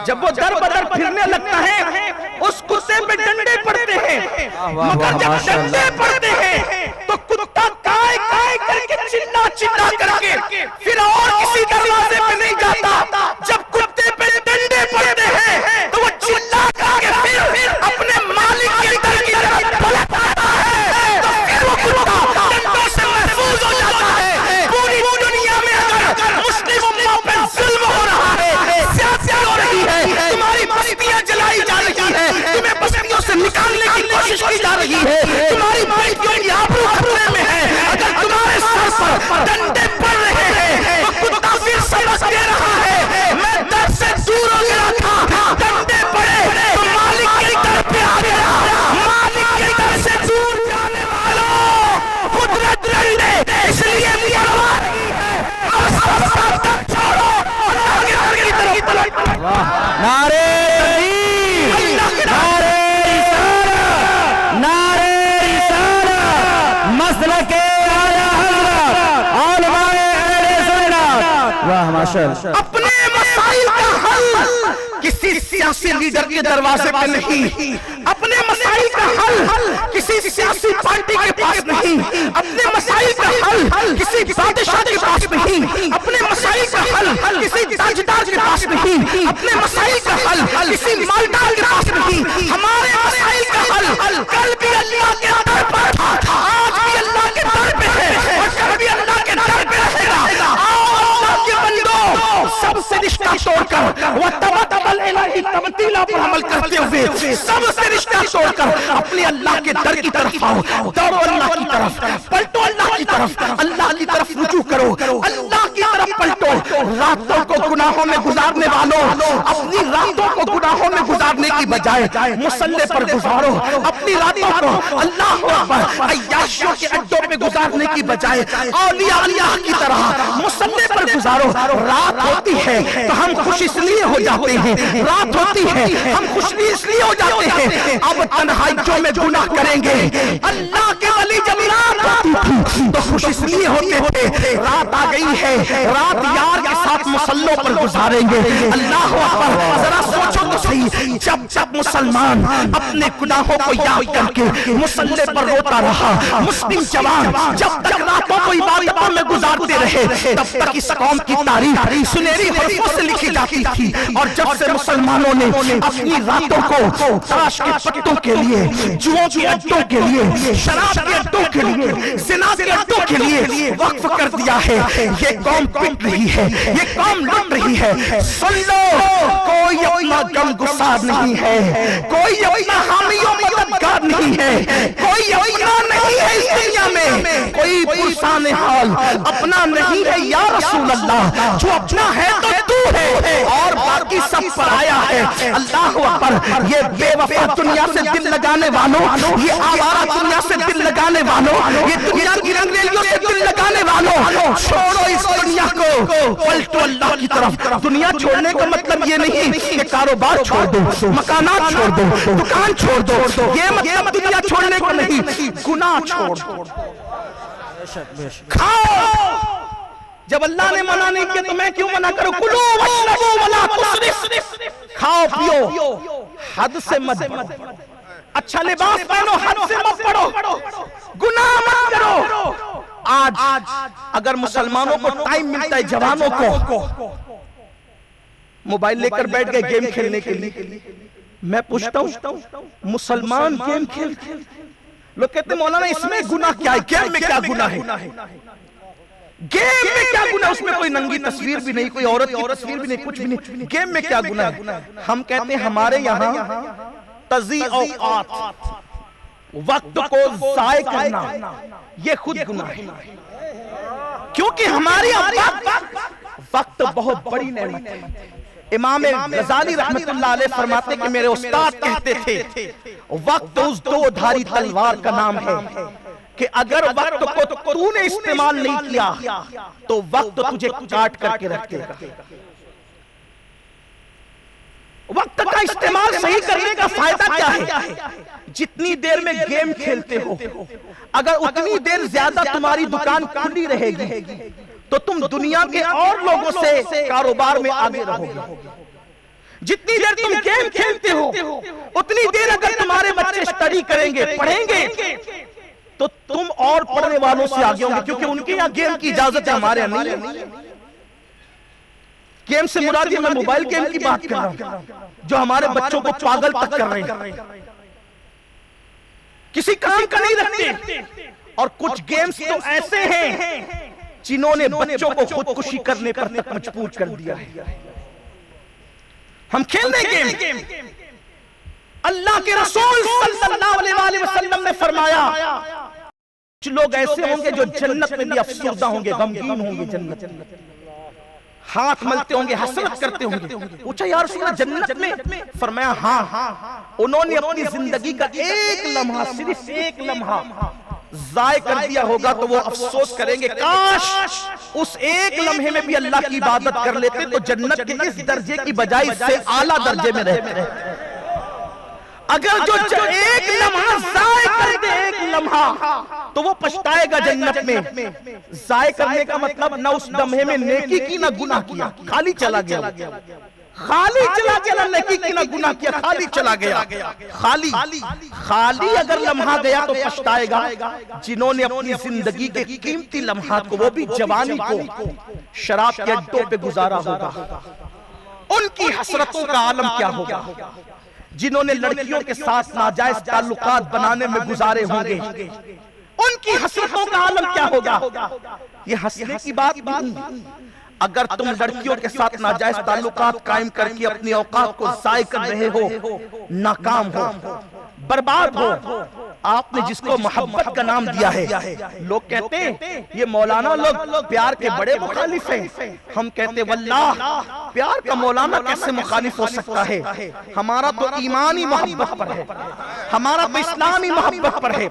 Speaker 1: جب وہ در بدر پھرنے لگتا ہے اس کتے پہ ڈنڈے پڑتے ہیں، مگر جب ڈنڈے پڑتے ہیں تو کتا کائے کر کے چلا کر کے پھر اور کسی دروازے پہ نہیں جاتا۔ جب کتے پہ ڈنڈے پڑتے ہیں تو وہ چلا کر کے پھر اپنے مالک کے در کی طرف پلٹ آتا ہے، تو پھر وہ کتا ڈنڈوں سے محفوظ ہو جاتا ہے۔ پوری دنیا میں اگر مسلم امت پہ ظلم ہو رہا ہے، سیاست ہو رہی ہے، تمہاری بستیاں جلائی جا رہی ہے، تمہیں بستیوں سے نکالنے کی کوشش کی جا رہی ہے، تمہاری بیٹیوں کی آبرو خطرے میں ہے، اگر تمہارے سر پر ڈنڈے پڑ رہے ہیں تو کتا پھر سبق دے رہا ہے، میں در سے دور ہو گیا تھا، ڈنڈے پڑے تو مالک کی طرف پہ آ گیا، مالک کی طرف سے دور جانے والوں قدرت ڈنڈے اس لیے پڑوا رہی ہے، اور تک چھوڑو اللہ کی طرف۔
Speaker 2: نعرے تکبیر، نعرے رسالت، نعرے رسالت، مسلک اعلیٰ حضرت علماء اہل سنت۔ واہ ماشاءاللہ۔
Speaker 1: اپنے مسائل کا حل کسی سیاسی لیڈر کے دروازے پہ نہیں، اپنے مسائل کا حل کسی سیاسی پارٹی کے پاس نہیں، اپنے مسائل کا حل کسی بادشاہ کے پاس نہیں، اپنے مسائل کا حل کسی تاجدار کے پاس نہیں، اپنے مسائل کا حل کسی مالدار کے پاس نہیں، ہمارے مسائل کا حل کل بھی اللہ کے در پر تھا، آج بھی اللہ کے در پہ ہے اور کل بھی اللہ کے در پہ رہے گا۔ آؤ اللہ کے بندو، سب سے رشتہ توڑ کر وَتَبَتَّبَلْ الہی تبدیلہ پر عمل کرتے ہوئے سب سے رشتہ توڑ کر اپنے اللہ کے در کی طرف آؤ، دوڑو اللہ کی طرف، پلٹو اللہ کی طرف، اللہ کی طرف رجوع کرو، اللہ کی طرف پلٹو، راتوں کو کو گناہوں میں گزارنے والوں، اپنی راتوں کو گناہوں میں گزارنے کی بجائے مصلی پر گزارو اپنی راتوں کو، اللہ اکبر، عیاشیوں کے اڈوں پہ گزارنے کی بجائے اولیاء کی طرح مصلی پر گزارو۔ رات ہوتی ہے تو ہم خوش اس لیے ہو جاتے ہیں، رات ہوتی ہے ہم خوش اس لیے ہو جاتے ہیں، اب تنہائیوں میں گناہ کریں گے۔ اللہ کے ولی جب رات ہوتی تھی تو خوش اس لیے ہوتے تھے، رات آ گئی ہے، رات یار کے ساتھ مصلوں پر گزاریں گے۔ اللہ اکبر، ذرا سوچو تو صحیح، جب مسلمان اپنے گناہوں کو یاد کر کے مصلی پر روتا رہا، مسلم جوان جب تک راتوں کو عبادتوں میں گزارتے رہے، تب تک اس قوم کی تاریخ سنہری حروفوں سے لکھی جاتی تھی۔ اور جب سے مسلمانوں نے اپنی راتوں کو تاش کے پتوں کے لیے، جوؤں کے اڈوں کے لیے، شراب کے اڈوں کے لیے، زنا کے اڈوں کے لیے وقف کر دیا ہے، یہ قوم پٹ رہی ہے، یہ قوم لٹ رہی ہے۔ سن لو، کوئی اپنا غم گسار نہیں ہے، کوئی اپنا حامی و مددگار نہیں ہے، کوئی اپنا نہیں ہے اس دنیا میں، کوئی پرسان حال اپنا نہیں ہے یا رسول اللہ، جو اپنا ہے تو تو ہے اور باقی سب پر آیا ہے۔ اللہ اکبر، یہ بے وفا دنیا سے دل لگانے والوں، یہ آوارہ دنیا سے دل لگانے والوں، یہ دنیا کی رنگریلیوں سے دل لگانے والوں، چھوڑو اس دنیا کو، پلٹو اللہ کی طرف۔ دنیا چھوڑنے کا مطلب یہ نہیں کہ کاروبار چھوڑ دو، مکانات چھوڑ دو، دکان چھوڑ دو، یہ مطلب دنیا چھوڑنے کو نہیں، گناہ چھوڑ دو۔ کھاؤ، جب اللہ نے منع نہیں کیا تو میں کیوں منع کروں؟ کلو واشربو ولا تسرف، کھاؤ پیو، حد سے مت بڑھو، اچھا لباس پہنو، حد سے مت پڑھو، گناہ مت کرو۔ آج اگر مسلمانوں کو ٹائم ملتا ہے، جوانوں کو موبائل لے کر بیٹھ گئے گیم کھیلنے کے لیے، میں پوچھتا ہوں مسلمان گیم کھیلتے ہیں، لوگ کہتے ہیں مولانا اس میں گناہ کیا ہے؟ گیم میں کیا گناہ ہے؟ گیم میں کیا گناہ؟ اس میں کوئی ننگی تصویر بھی نہیں، کوئی عورت کی تصویر بھی نہیں، کچھ بھی نہیں، گیم میں کیا گناہ ہے؟ ہم کہتے ہیں ہمارے یہاں تضیع اوقات، وقت کو ضائع کرنا، یہ خود گناہ ہے، کیونکہ ہماری وقت بہت بڑی نعمت ہے۔ امام غزالی رحمت اللہ علیہ فرماتے کہ میرے استاد کہتے تھے وقت اس دو دھاری تلوار کا نام ہے کہ اگر وقت کو تو نے استعمال نہیں کیا تو وقت تجھے کاٹ کر کے رکھ دے گا۔ وقت کا استعمال صحیح کرنے کا فائدہ کیا ہے؟ جتنی دیر میں گیم کھیلتے ہو، اگر اتنی دیر زیادہ تمہاری دکان کھلی رہے گی تو تم دنیا کے اور لوگوں سے کاروبار میں آگے رہو گے۔ جتنی دیر تم گیم کھیلتے ہو اتنی دیر اگر تمہارے بچے اسٹڈی کریں گے، پڑھیں گے، تو تم اور پڑھنے والوں سے آگے ہوں گے، کیونکہ ان کے یہاں گیم کی اجازت ہے، ہمارے یہاں نہیں ہے۔ گیم سے مراد یہ میں موبائل گیم کی بات کر رہا ہوں جو ہمارے بچوں کو پاگل تک کر رہے ہیں، کسی کام کا نہیں رکھتے۔ اور کچھ گیمز تو ایسے ہیں جنہوں نے بچوں کو خودکشی کرنے پر تک مجبور کر دیا ہے۔ ہم کھیلنے گیم، اللہ کے رسول صلی اللہ علیہ وسلم نے فرمایا کچھ لوگ ایسے ہوں گے جو جنت میں بھی افسردہ ہوں گے، غمگین ہوں گے، جنت ہاتھ ملتے ہوں گے، حسرت کرتے ہوں گے۔ پوچھا یا رسول اللہ جنت میں؟ فرمایا ہاں، انہوں نے اپنی زندگی کا ایک لمحہ، صرف ایک لمحہ ضائع کر دیا ہوگا تو وہ افسوس کریں گے کاش اس ایک لمحے میں بھی اللہ کی عبادت کر لیتے تو جنت کے اس درجے کی بجائے اس سے اعلیٰ درجے میں رہتے۔ اگر جو ایک لمحہ ضائع کر دے، ایک لمحہ، تو وہ پچھتائے گا جنت میں۔ ضائع کرنے کا مطلب نہ اس لمحے میں نیکی کی نہ گناہ کیا، خالی چلا گیا، خالی چلا گیا، نہ نیکی کی نہ گناہ کیا، خالی چلا گیا۔ خالی اگر لمحہ گیا تو پچھتائے گا۔ جنہوں نے اپنی زندگی کے قیمتی لمحات کو، وہ بھی جوانی کو، شراب کے اڈوں پہ گزارا ہوگا، ان کی حسرتوں کا عالم کیا ہوگا؟ جنہوں نے لڑکیوں کے ساتھ ناجائز تعلقات بنانے میں گزارے ہوں گے، ان کی حسرتوں کا عالم کیا ہوگا؟ یہ ہنسنے کی بات نہیں۔ اگر تم لڑکیوں کے ساتھ ناجائز تعلقات قائم کر کے اپنی اوقات کو ضائع کر رہے ہو، ناکام ہو، برباد ہو، آپ نے جس کو محبت کا نام دیا ہے، لوگ کہتے ہیں یہ مولانا لوگ پیار کے بڑے مخالف ہیں، ہم کہتے واللہ پیار کا مولانا کیسے مخالف ہو سکتا ہے؟ ہمارا تو ایمانی محبت پر ہے، ہمارا تو اسلامی محبت پر ہے،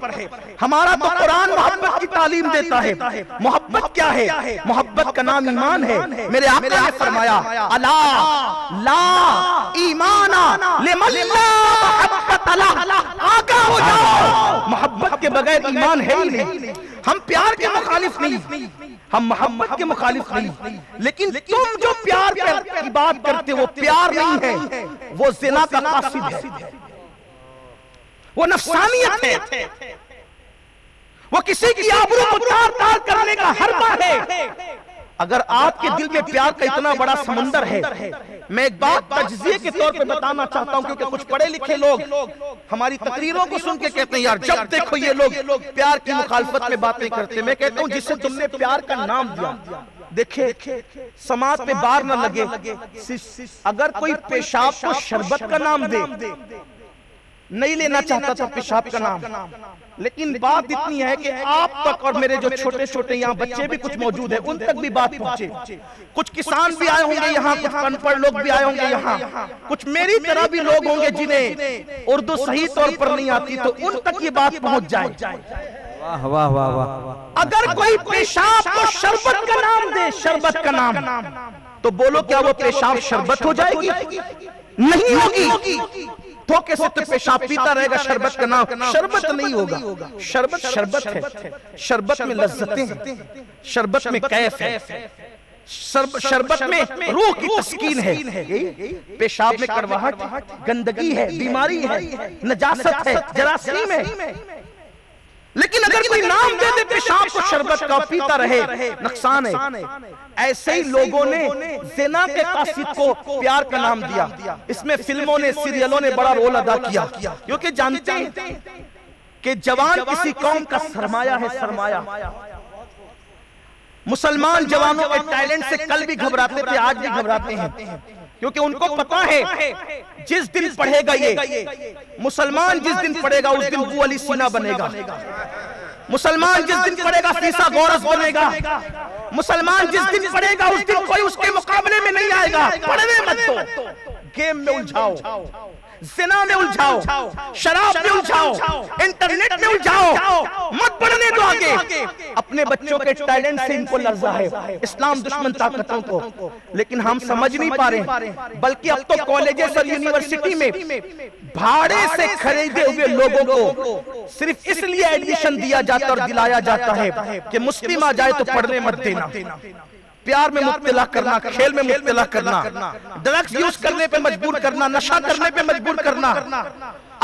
Speaker 1: ہمارا تو قرآن محبت کی تعلیم دیتا ہے۔ محبت کیا ہے؟ محبت کا نام ایمان ہے۔ میرے آقا نے فرمایا الا لا ایمان لمن لا محبت له، آگاہ ہو جاؤ، محبت کے بغیر ایمان ہے ہی نہیں۔ ہم پیار کے مخالف نہیں، ہم محبت کے مخالف نہیں، لیکن تم جو پیار کی بات کرتے وہ پیار نہیں ہے، وہ زنا کا قاصد ہے، وہ نفسانیت ہے، وہ کسی کی آبرو کو تار کرنے کا حربہ ہے۔ اگر آپ کے دل میں پیار کا اتنا بڑا سمندر ہے، میں ایک بات تجزیے کے طور پہ بتانا چاہتا ہوں، کیونکہ کچھ پڑھے لکھے لوگ ہماری تقریروں کو سن کے کہتے ہیں یار جب دیکھو یہ لوگ پیار کی مخالفت میں باتیں کرتے ہیں۔ میں کہتا ہوں جسے تم نے پیار کا نام دیا، دیکھے سماعت پہ بار نہ لگے، اگر کوئی پیشاب کو شربت کا نام دے، نہیں لینا چاہتا تھا پیشاب کا نام، لیکن بات اتنی ہے کہ آپ تک اور میرے جو چھوٹے چھوٹے یہاں بچے بھی کچھ موجود ہیں ان تک بھی بات پہنچے، کچھ کسان بھی آئے ہوں گے یہاں، کچھ ان پڑھ لوگ بھی آئے ہوں گے یہاں، کچھ میری طرح بھی لوگ ہوں گے جنہیں اردو صحیح طور پر نہیں آتی، تو ان تک یہ بات پہنچ جائے۔
Speaker 2: واہ واہ واہ واہ،
Speaker 1: اگر کوئی پیشاب کو شربت کا نام دے، شربت کا نام، تو بولو کیا وہ پیشاب شربت ہو جائے گی؟ نہیں ہوگی۔ دھوکے سے تو پیشاب پیتا رہے گا، شربت کا نام شربت نہیں ہوگا۔ شربت شربت ہے، شربت میں لذتیں ہیں، شربت میں کیف ہے، شربت میں روح کی تسکین ہے۔ پیشاب میں کڑواہٹ، گندگی ہے، بیماری ہے، نجاست ہے، جراثیم ہے، لیکن اگر کوئی نام دے دے پیشاب کو شربت کا پیتا رہے، نقصان ہے۔ ایسے ہی لوگوں نے زنا کے قاصد کو پیار کا نام دیا۔ اس میں فلموں نے، سیریلوں نے بڑا رول ادا کیا، کیونکہ جانتے ہیں کہ جوان کسی قوم کا سرمایہ ہے، سرمایہ۔ مسلمان جوانوں کے ٹیلنٹ سے کل بھی گھبراتے تھے، آج بھی گھبراتے ہیں، کیونکہ ان کو پتا ہے جس دن پڑھے گا یہ مسلمان، جس دن پڑھے گا اس دن ابو علی سینا بنے گا، مسلمان جس دن پڑھے گا فیسا گورس بنے گا، مسلمان جس دن پڑھے گا اس دن کوئی اس کے مقابلے میں نہیں آئے گا۔ پڑھنے مت دو، گیم میں الجھاؤ، زنا میں الجھاؤ، شراب میں الجھاؤ، انٹرنیٹ میں الجھاؤ، مت پڑھنے دو آگے۔ اپنے بچوں کے ٹیلنٹ سے ان کو لرزہ ہے، اسلام دشمن طاقتوں کو، لیکن ہم سمجھ نہیں پا رہے، بلکہ اب تو کالجز اور یونیورسٹی میں بھاڑے سے خریدے ہوئے لوگوں کو صرف اس لیے ایڈمیشن دیا جاتا اور دلایا جاتا ہے کہ مسلم آ جائے تو پڑھنے مت دینا، پیار میں مبتلا کرنا، کھیل میں مبتلا کرنا، ڈرگز یوز کرنے پہ مجبور کرنا، نشہ کرنے پہ مجبور کرنا۔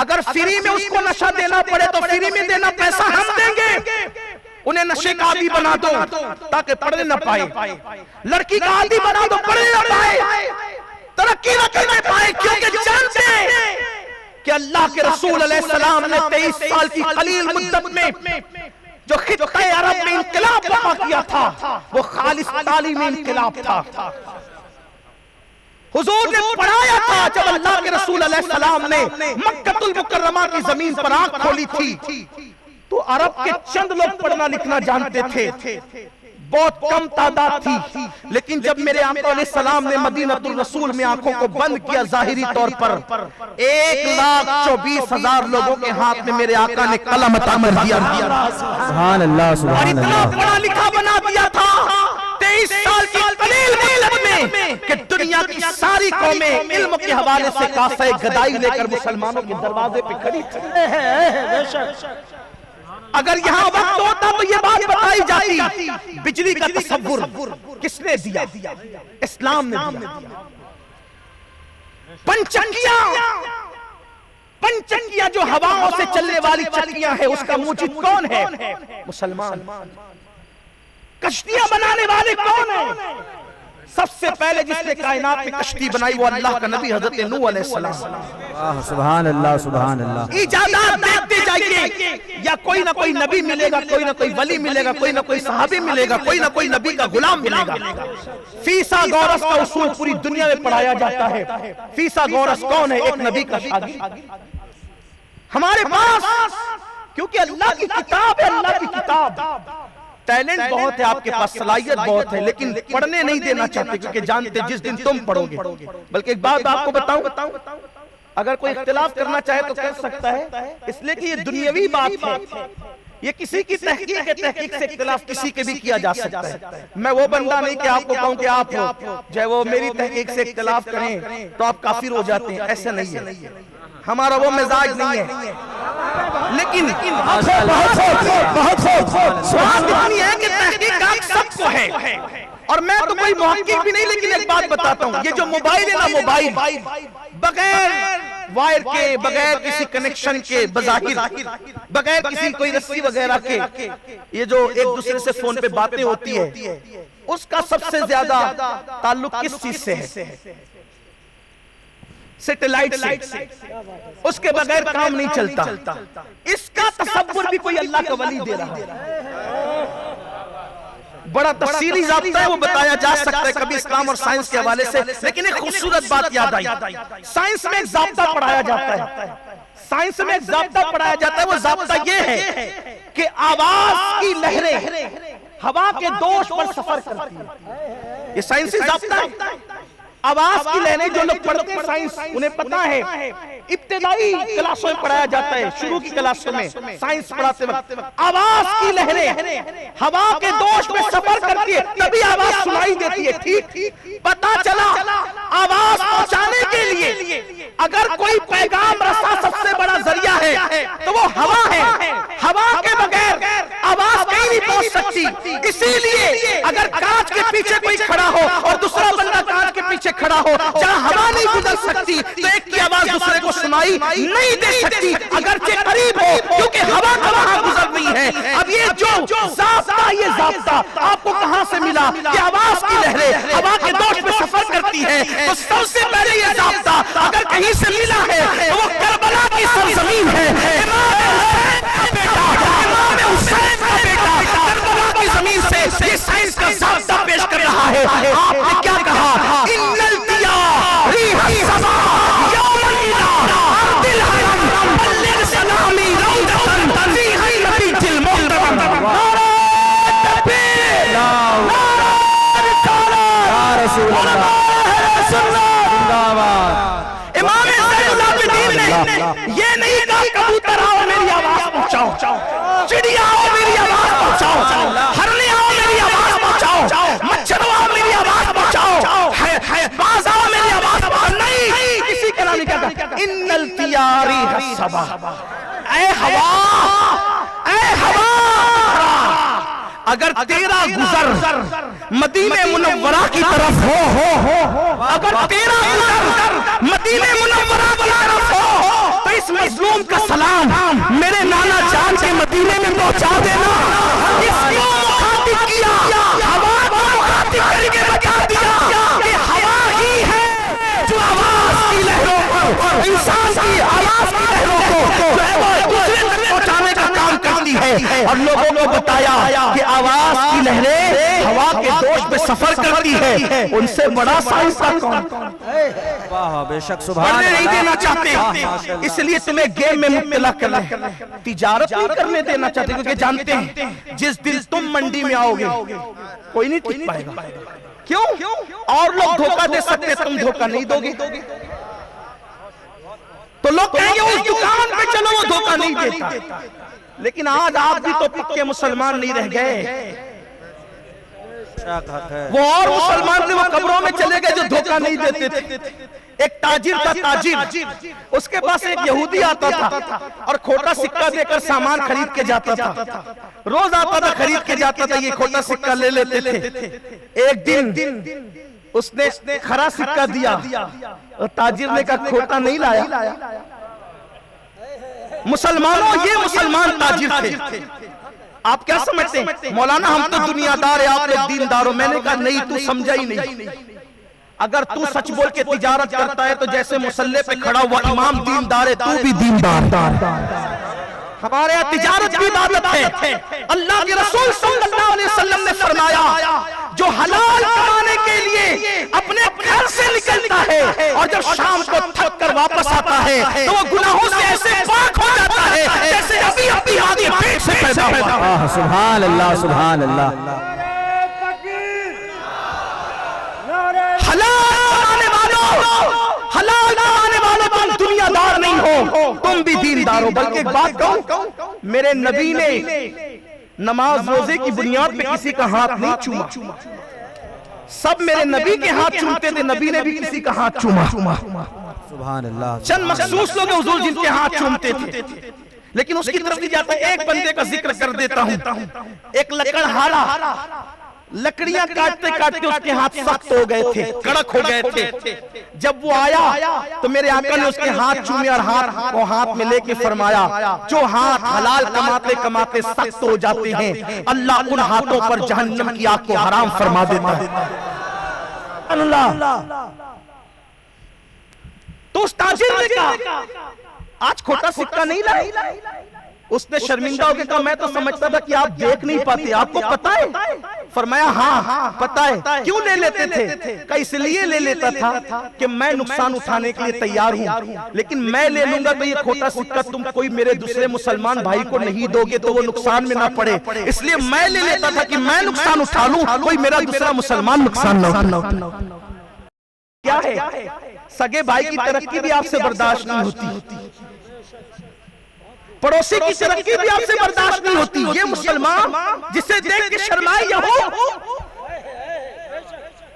Speaker 1: اگر فری میں اس کو نشہ دینا پڑے تو فری میں دینا، پیسہ ہم دیں گے، انہیں نشے کا عادی بنا دو تاکہ پڑھنے نہ پائے، لڑکی کا عادی بنا دو پڑھنے نہ پائے، ترقی نہ کرنے پائے، کیونکہ جانتے ہیں کہ اللہ کے رسول علیہ السلام نے 23 سال کی قلیل مدت میں جو خطہ عرب میں انقلاب برپا کیا تھا وہ خالص تعلیمی انقلاب تھا۔ حضور نے پڑھایا تھا، جب اللہ کے رسول علیہ السلام نے مکہ المکرمہ کی زمین پر آنکھ کھولی تھی تو عرب کے چند لوگ پڑھنا لکھنا جانتے تھے، بہت کم تعداد تھی، لیکن جب میرے آقا علیہ السلام نے مدینہ الرسول میں آنکھوں کو بند کیا ظاہری طور پر، 1,24,000 لوگوں کے ہاتھ میں میرے آقا نے قلم عطا کر دیا،
Speaker 2: سبحان اللہ
Speaker 1: اور
Speaker 2: سبحان
Speaker 1: اتنا
Speaker 2: اللہ۔
Speaker 1: پڑھا لکھا بنا دیا تھا 23 سال کی قلیل مدت میں کہ دنیا کی ساری قومیں علم کے حوالے سے کاسہ گدائی لے کر مسلمانوں کے دروازے پہ کھڑی تھی۔ اگر یہاں وقت ہوتا تو یہ بات بتائی جاتی، بجلی کا تصور کس نے دیا؟ اسلام نے دیا۔ پنچنگیاں جو ہواوں سے چلنے والی چکیاں ہیں، اس کا موجد کون ہے؟ مسلمان۔ کشتیاں بنانے والے کون ہیں؟ سب سے پہلے جس نے کائنات میں کشتی بنائی وہ اللہ کا نبی حضرت نوح علیہ السلام۔
Speaker 2: سبحان اللہ سبحان اللہ۔
Speaker 1: ایجادات دیکھتے جائیے، یا کوئی نہ کوئی نبی ملے گا، کوئی نہ کوئی ولی ملے گا، کوئی نہ کوئی صحابی ملے گا، کوئی نہ کوئی نبی کا غلام ملے گا۔ فیسا گورس کا اصول پوری دنیا میں پڑھایا جاتا ہے۔ فیسا گورس کون ہے؟ ایک نبی کا شاگرد۔ ہمارے پاس کیونکہ اللہ کی کتاب ہے، اللہ کی کتاب. ٹیلنٹ بہت ہے آپ کے پاس، صلاحیت بہت ہے، لیکن پڑھنے نہیں دینا چاہتے کیونکہ جانتے جس دن تم پڑھو گے. بلکہ ایک بات آپ کو بتاؤں، اگر کوئی اختلاف کرنا چاہے تو کر سکتا ہے، اس لیے کہ یہ دنیاوی بات ہے. یہ کسی کی تحقیق سے اختلاف کسی کے بھی کیا جا سکتا ہے. میں وہ بندہ نہیں کہ آپ کو کہوں کہ آپ جو وہ میری تحقیق سے اختلاف کریں تو آپ کافر ہو جاتے ہیں، ایسا نہیں ہے. ہمارا وہ مزاج نہیں ہے. لیکن بات اتنی ہے کہ تحقیقات سب کو ہے. اور میں تو کوئی محقق بھی نہیں، لیکن ایک بات بتاتا ہوں، یہ جو موبائل ہے نا، موبائل بغیر وائر کے، بغیر کسی کنیکشن کے، بظاہر بغیر کسی کوئی رسی وغیرہ کے، یہ جو ایک دوسرے سے فون پہ باتیں ہوتی ہے، اس کا سب سے زیادہ تعلق کس چیز سے ہے؟ سیٹلائٹ سے. اس کے بغیر کام نہیں چلتا. اس کا تصور بھی کوئی اللہ کا ولی دے رہا ہے. بڑا تفصیلی ضابطہ ہے، وہ بتایا جا سکتا ہے کبھی اسلام اور سائنس کے حوالے سے. لیکن ایک خوبصورت بات یاد آئی، سائنس میں ایک ضابطہ پڑھایا جاتا ہے. سائنس میں ایک ضابطہ پڑھایا جاتا ہے، وہ ضابطہ یہ ہے کہ آواز کی لہریں ہوا کے دوش پر سفر کرتی ہیں. یہ سائنسی ضابطہ ہے. آواز کی لہریں، جو لوگ پڑھتے ہیں سائنس انہیں پتا ہے، ابتدائی کلاسوں میں پڑھایا جاتا ہے، شروع کی کلاسوں میں سائنس پڑھاتے وقت آواز کی لہریں ہوا کے دوش میں سفر کرتی ہے، تبھی آواز سنائی دیتی ہے. ٹھیک پتا چلا آواز پہنچانے کے لیے اگر کوئی پیغام رسا سب سے بڑا ذریعہ ہے تو وہ ہوا ہے. ہوا کے بغیر آواز کہیں نہیں پہنچ سکتی. اسی لیے اگر کانچ کے پیچھے کوئی کھڑا ہو اور دوسرا بندہ کانچ کے پیچھے کھڑا ہو، جہاں ہوا نہیں گزر سکتی تو ایک کی آواز دوسرے کو سنائی نہیں دے سکتی، اگرچہ قریب ہو، کیونکہ ہوا کا وہاں گزر نہیں ہے. اب یہ جو ضابطہ، یہ ضابطہ آپ کو کہاں سے ملا کہ آواز کی لہریں ہوا کے دوش میں سفر کرتی ہیں؟ تو سب سے پہلے یہ ضابطہ اگر کہیں سے ملا ہے تو وہ کربلا کی سرزمین ہے. امام حسین کا بیٹا کربلا کی زمین سے یہ سائنس کا ضابطہ پیش کر رہا ہے. آپ نے کیا کہا؟ ان التیا ریح السما یوم النداء ارض الحرم بلغ سلامی روضۃ فی غیر بیت المحترم. نعرہ تکبیر، نعرہ رسالت،
Speaker 2: رسول اللہ زندہ باد.
Speaker 1: امام زین العابدین نے یہ نہیں کہا کبوتر آؤ میری آواز پہنچاؤ، چڑیا آؤ میری آواز پہنچاؤ، ہرنی آؤ میری آواز پہنچاؤ، مچھر آؤ میری آواز پہنچاؤ، باز آؤ میری آواز پہنچاؤ. نہیں، کسی کا نام نہیں کہتا. ان التیاری الصبا، اے ہوا، اے ہوا، اگر تیرا گزر مدینہ منورہ کی طرف ہو، اگر تیرا گزر مدینہ منورہ کی طرف ہو تو اس مظلوم کا سلام میرے نانا جان کے مدینے میں پہنچا دینا. اس کو مخاطب کیا، ہوا کو مخاطب کر کے بتا دیا کہ ہوا ہی ہے جو آواز کی لہروں کو، انسان کی آواز کی لہروں کو جو ہے وہ دوسرے تک پہنچانے کا کام کرتی ہے. اور لوگوں کو بتایا کہ آواز کی لہریں ہوا کے دوش میں سفر کرتی ہے. ان سے بڑا سائنس کا کون؟
Speaker 2: واہ بے شک سبحان
Speaker 1: پڑھنے نہیں
Speaker 2: اللہ.
Speaker 1: دینا چاہتے، اس لیے تمہیں گیم میں مبتلا کر رہے ہیں. تجارت نہیں کرنے دینا چاہتے کیونکہ جانتے ہیں جس دن تم منڈی میں آؤ گے کوئی نہیں ٹک پائے گا. کیوں؟ اور لوگ دھوکہ دے سکتے، تم دھوکہ نہیں دو گے. تو لوگ کہیں گے اس دکان پہ چلو وہ دھوکہ نہیں دیتا. لیکن آج آپ بھی تو پکے مسلمان نہیں رہ گئے. وہ اور مسلمان تھے، وہ قبروں میں چلے گئے جو دھوکہ نہیں دیتے تھے. ایک تاجر تھا، تاجر، اس کے پاس ایک یہودی آتا تھا اور کھوٹا سکہ دے کر سامان خرید کے جاتا تھا. روز آتا تھا، خرید کے جاتا تھا، یہ کھوٹا سکہ لے لیتے تھے. ایک دن اس نے کھرا سکہ دیا اور تاجر نے کہا کھوٹا نہیں لایا. مسلمانوں، یہ مسلمان تاجر تھے. آپ کیا سمجھتے ہیں مولانا ہم تو دنیا دار ہیں، آپ لوگ دیندار ہو؟ میں نے کہا نہیں، تو سمجھا ہی نہیں. اگر تو سچ بول کے تجارت کرتا ہے تو جیسے مسلح پہ کھڑا ہوا امام دیندار ہے، تو بھی دیندار. ہمارے یہاں تجارت کی عبادت ہے. اللہ کے رسول صلی اللہ علیہ وسلم نے فرمایا جو حلال کمانے کے لیے اپنے گھر سے نکلتا ہے اور جب شام کو تھک کر واپس آتا ہے تو وہ گناہوں سے ایسے پاک ہو جاتا ہے جیسے ابھی اپنی ماں کے پیٹ سے پیدا ہوا.
Speaker 2: سبحان اللہ سبحان اللہ.
Speaker 1: حلال کمانے والوں تم دنیا دار نہیں ہو, تم بھی دیندار ہو. بلکہ ایک بات کہوں, میرے نبی نے نماز روزے کی بنیاد پہ کسی کا ہاتھ نہیں چوما. سب میرے نبی کے ہاتھ چومتے تھے, نبی نے بھی کسی کا ہاتھ چوما.
Speaker 2: سبحان اللہ.
Speaker 1: چند مخصوص لوگ حضور جن کے ہاتھ چومتے تھے, لیکن اس کی طرف نہیں جاتا. ایک بندے کا ذکر کر دیتا ہوں. ایک لکڑہارا لکڑیاں کاٹتے کاٹتے اس کے ہاتھ سخت ہو گئے تھے, کڑک ہو گئے تھے. جب وہ آیا تو میرے آقا نے اس کے ہاتھ چومے اور ہاتھ کو ہاتھ میں لے کے فرمایا, جو ہاتھ حلال کماتے کماتے سخت ہو جاتے ہیں اللہ ان ہاتھوں پر جہنم کی آگ کو حرام فرما دیتا ہے. اللہ. تو اس تاجر نے کہا آج کھوٹا سکہ نہیں لائے. اس نے شرمندہ ہو کے کہا میں تو سمجھتا تھا کہ آپ دیکھ نہیں پاتے, آپ کو پتا ہے؟ فرمایا ہاں پتا ہے. کیوں لے لیتے تھے؟ کہ اس لیے لے لیتا تھا کہ میں نقصان اٹھانے کے لیے تیار ہوں, لیکن میں لے لوں گا تو یہ کھوٹا سکہ تم کوئی میرے دوسرے مسلمان بھائی کو نہیں دو گے تو وہ نقصان میں نہ پڑے, اس لیے میں لے لیتا تھا کہ میں نقصان اٹھا لوں, کوئی میرا دوسرا مسلمان نقصان نہ اٹھا. کیا ہے سگے بھائی کی ترقی بھی آپ سے برداشت نہیں ہوتی, پڑوسی کی ترقی بھی آپ سے برداشت نہیں ہوتی. یہ مسلمان جسے دیکھ کے شرمائے یہود,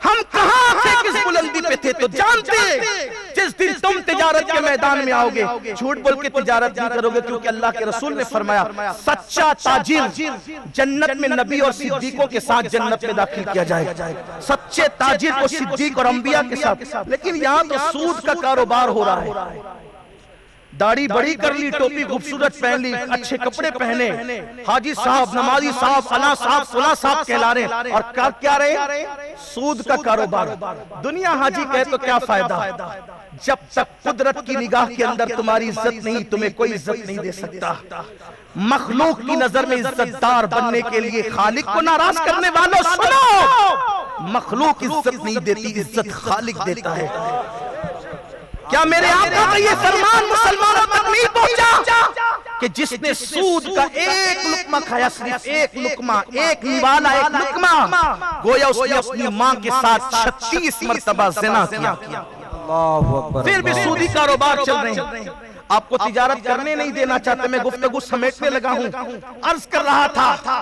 Speaker 1: ہم کہاں تھے کس بلندی پہ تھے تو جانتے جس دن تم تجارت کے میدان میں آؤ گے جھوٹ بول کے تجارت نہیں کرو گے, کیونکہ اللہ کے رسول نے فرمایا سچا تاجر جنت میں نبی اور صدیقوں کے ساتھ جنت میں داخل کیا جائے گا. سچے تاجر کو صدیق اور انبیاء کے ساتھ. لیکن یہاں تو سود کا کاروبار ہو رہا ہے. داڑھی بڑی کر لی, ٹوپی خوبصورت پہن لی, اچھے کپڑے پہنے, حاجی صاحب, نمازی صاحب, فلاں صاحب, فلاں صاحب کہلا رہے ہیں, اور کیا رہے؟ سود کا کاروبار. دنیا حاجی کہے تو کیا فائدہ, جب تک قدرت کی نگاہ کے اندر تمہاری عزت نہیں, تمہیں کوئی عزت نہیں دے سکتا. مخلوق کی نظر میں عزت دار بننے کے لیے خالق کو ناراض کرنے والوں سنو, مخلوق عزت نہیں دیتی, عزت خالق دیتا ہے. کیا میرے آقا کا یہ فرمان مسلمانوں تک نہیں پہنچا کہ جس نے سود کا ایک لقمہ کھایا, صرف ایک لقمہ, ایک نوالا, ایک لقمہ, گویا اس نے اپنی ماں کے ساتھ 36 مرتبہ زنا کیا. پھر بھی سودی کاروبار چل رہے ہیں. آپ کو تجارت کرنے نہیں دینا چاہتے, میں گفتگو سمیٹنے لگا ہوں. عرض کر رہا تھا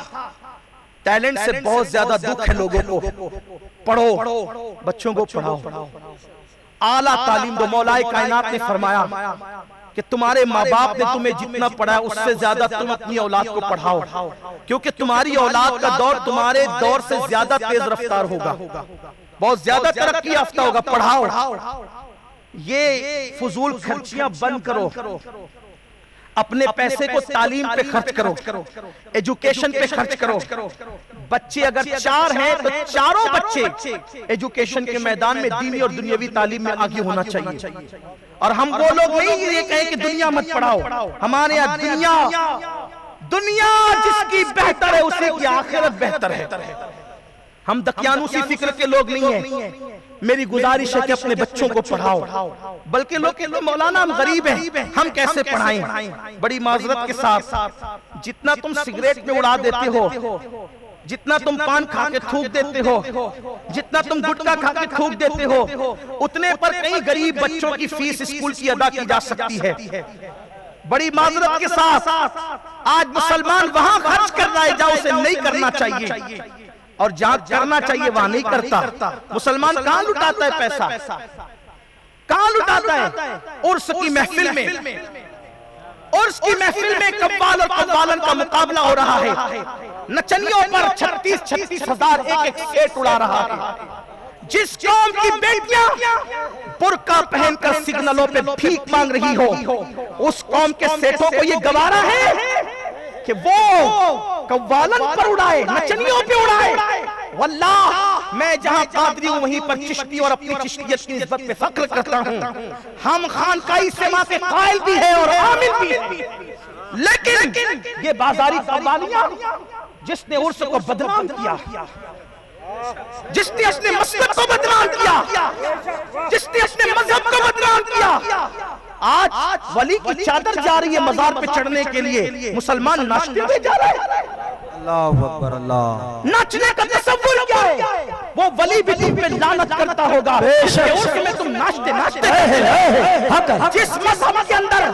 Speaker 1: ٹیلنٹ سے بہت زیادہ دکھ ہے لوگوں کو. پڑھو, بچوں کو پڑھاؤ, اعلیٰ تعلیم دو. مولا کائنات نے فرمایا کہ تمہارے ماں باپ نے تمہیں جتنا پڑھایا اس سے زیادہ تم اپنی اولاد کو پڑھاؤ, کیونکہ تمہاری اولاد کا دور تمہارے دور سے زیادہ تیز رفتار ہوگا, بہت زیادہ ترقی یافتہ ہوگا. پڑھاؤ. یہ فضول خرچیاں بند کرو, اپنے پیسے کو تعلیم پہ خرچ کرو, ایجوکیشن پہ خرچ کرو. بچے اگر 4 ہیں تو چاروں بچے ایجوکیشن کے میدان میں دینی اور دنیاوی تعلیم میں آگے ہونا چاہیے. اور ہم وہ لوگ نہیں یہ کہیں کہ دنیا مت پڑھاؤ. ہمارے یہاں دنیا جس کی بہتر ہے اسی کی آخرت بہتر ہے. ہم دقیانوسی فکر کے لوگ نہیں ہیں. میری گزارش ہے کہ اپنے بچوں کو پڑھاؤ. بلکہ لوگ کہتے ہیں مولانا ہم غریب ہیں, ہم کیسے پڑھائیں؟ بڑی معذرت کے ساتھ, جتنا تم سگریٹ میں اڑا دیتے ہو, جتنا تم پان کھا کے تھوک دیتے ہو, جتنا تم گٹکا کھا کے تھوک دیتے ہو, اتنے پر کئی غریب بچوں کی فیس اسکول کی ادا کی جا سکتی ہے. بڑی معذرت کے ساتھ آج مسلمان وہاں خرچ کر رہا ہے جہاں اسے نہیں کرنا چاہیے, اور جہاں کرنا چاہیے وہاں نہیں کرتا. مسلمان کہاں لٹاتا ہے پیسہ, کہاں لٹاتا ہے؟ عرس کی محفل میں. عرس کی محفل میں قوال اور قوالن کا مقابلہ ہو رہا ہے. نچنیوں پر 36 ہزار ایک سیٹ اڑا رہا ہے. جس قوم کی بیٹیاں برقع پہن کر سگنلوں پہ بھیک مانگ رہی ہو, اس قوم کے سیٹوں کو یہ گوارا ہے کہ وہ قوالن پر اڑائے, نچنیوں پہ اڑائے. واللہ میں جہاں قادری ہوں وہیں پر چشتی اور اپنی چشتیت کی نسبت پہ فخر کرتا ہوں. ہم خانقاہی سما کے قائل بھی ہیں اور عامل بھی ہیں, لیکن یہ بازاری قوالیاں جس نے عرس کو بدنام کیا, جس نے اپنے مسلک کو بدنام کیا، جس نے اپنے مذہب کو بدنام کیا، آج ولی کی چادر جا رہی ہے مزار پہ چڑھنے کے لیے، مسلمان ناچتے ہوئے جا رہے ہیں۔
Speaker 2: اللہ اکبر اللہ۔
Speaker 1: ناچنے کا تصور کیا ہے؟ وہ ولی بھی تم پہ لعنت کرتا ہوگا کہ اس میں تم ناچتے جس مذہب کے اندر،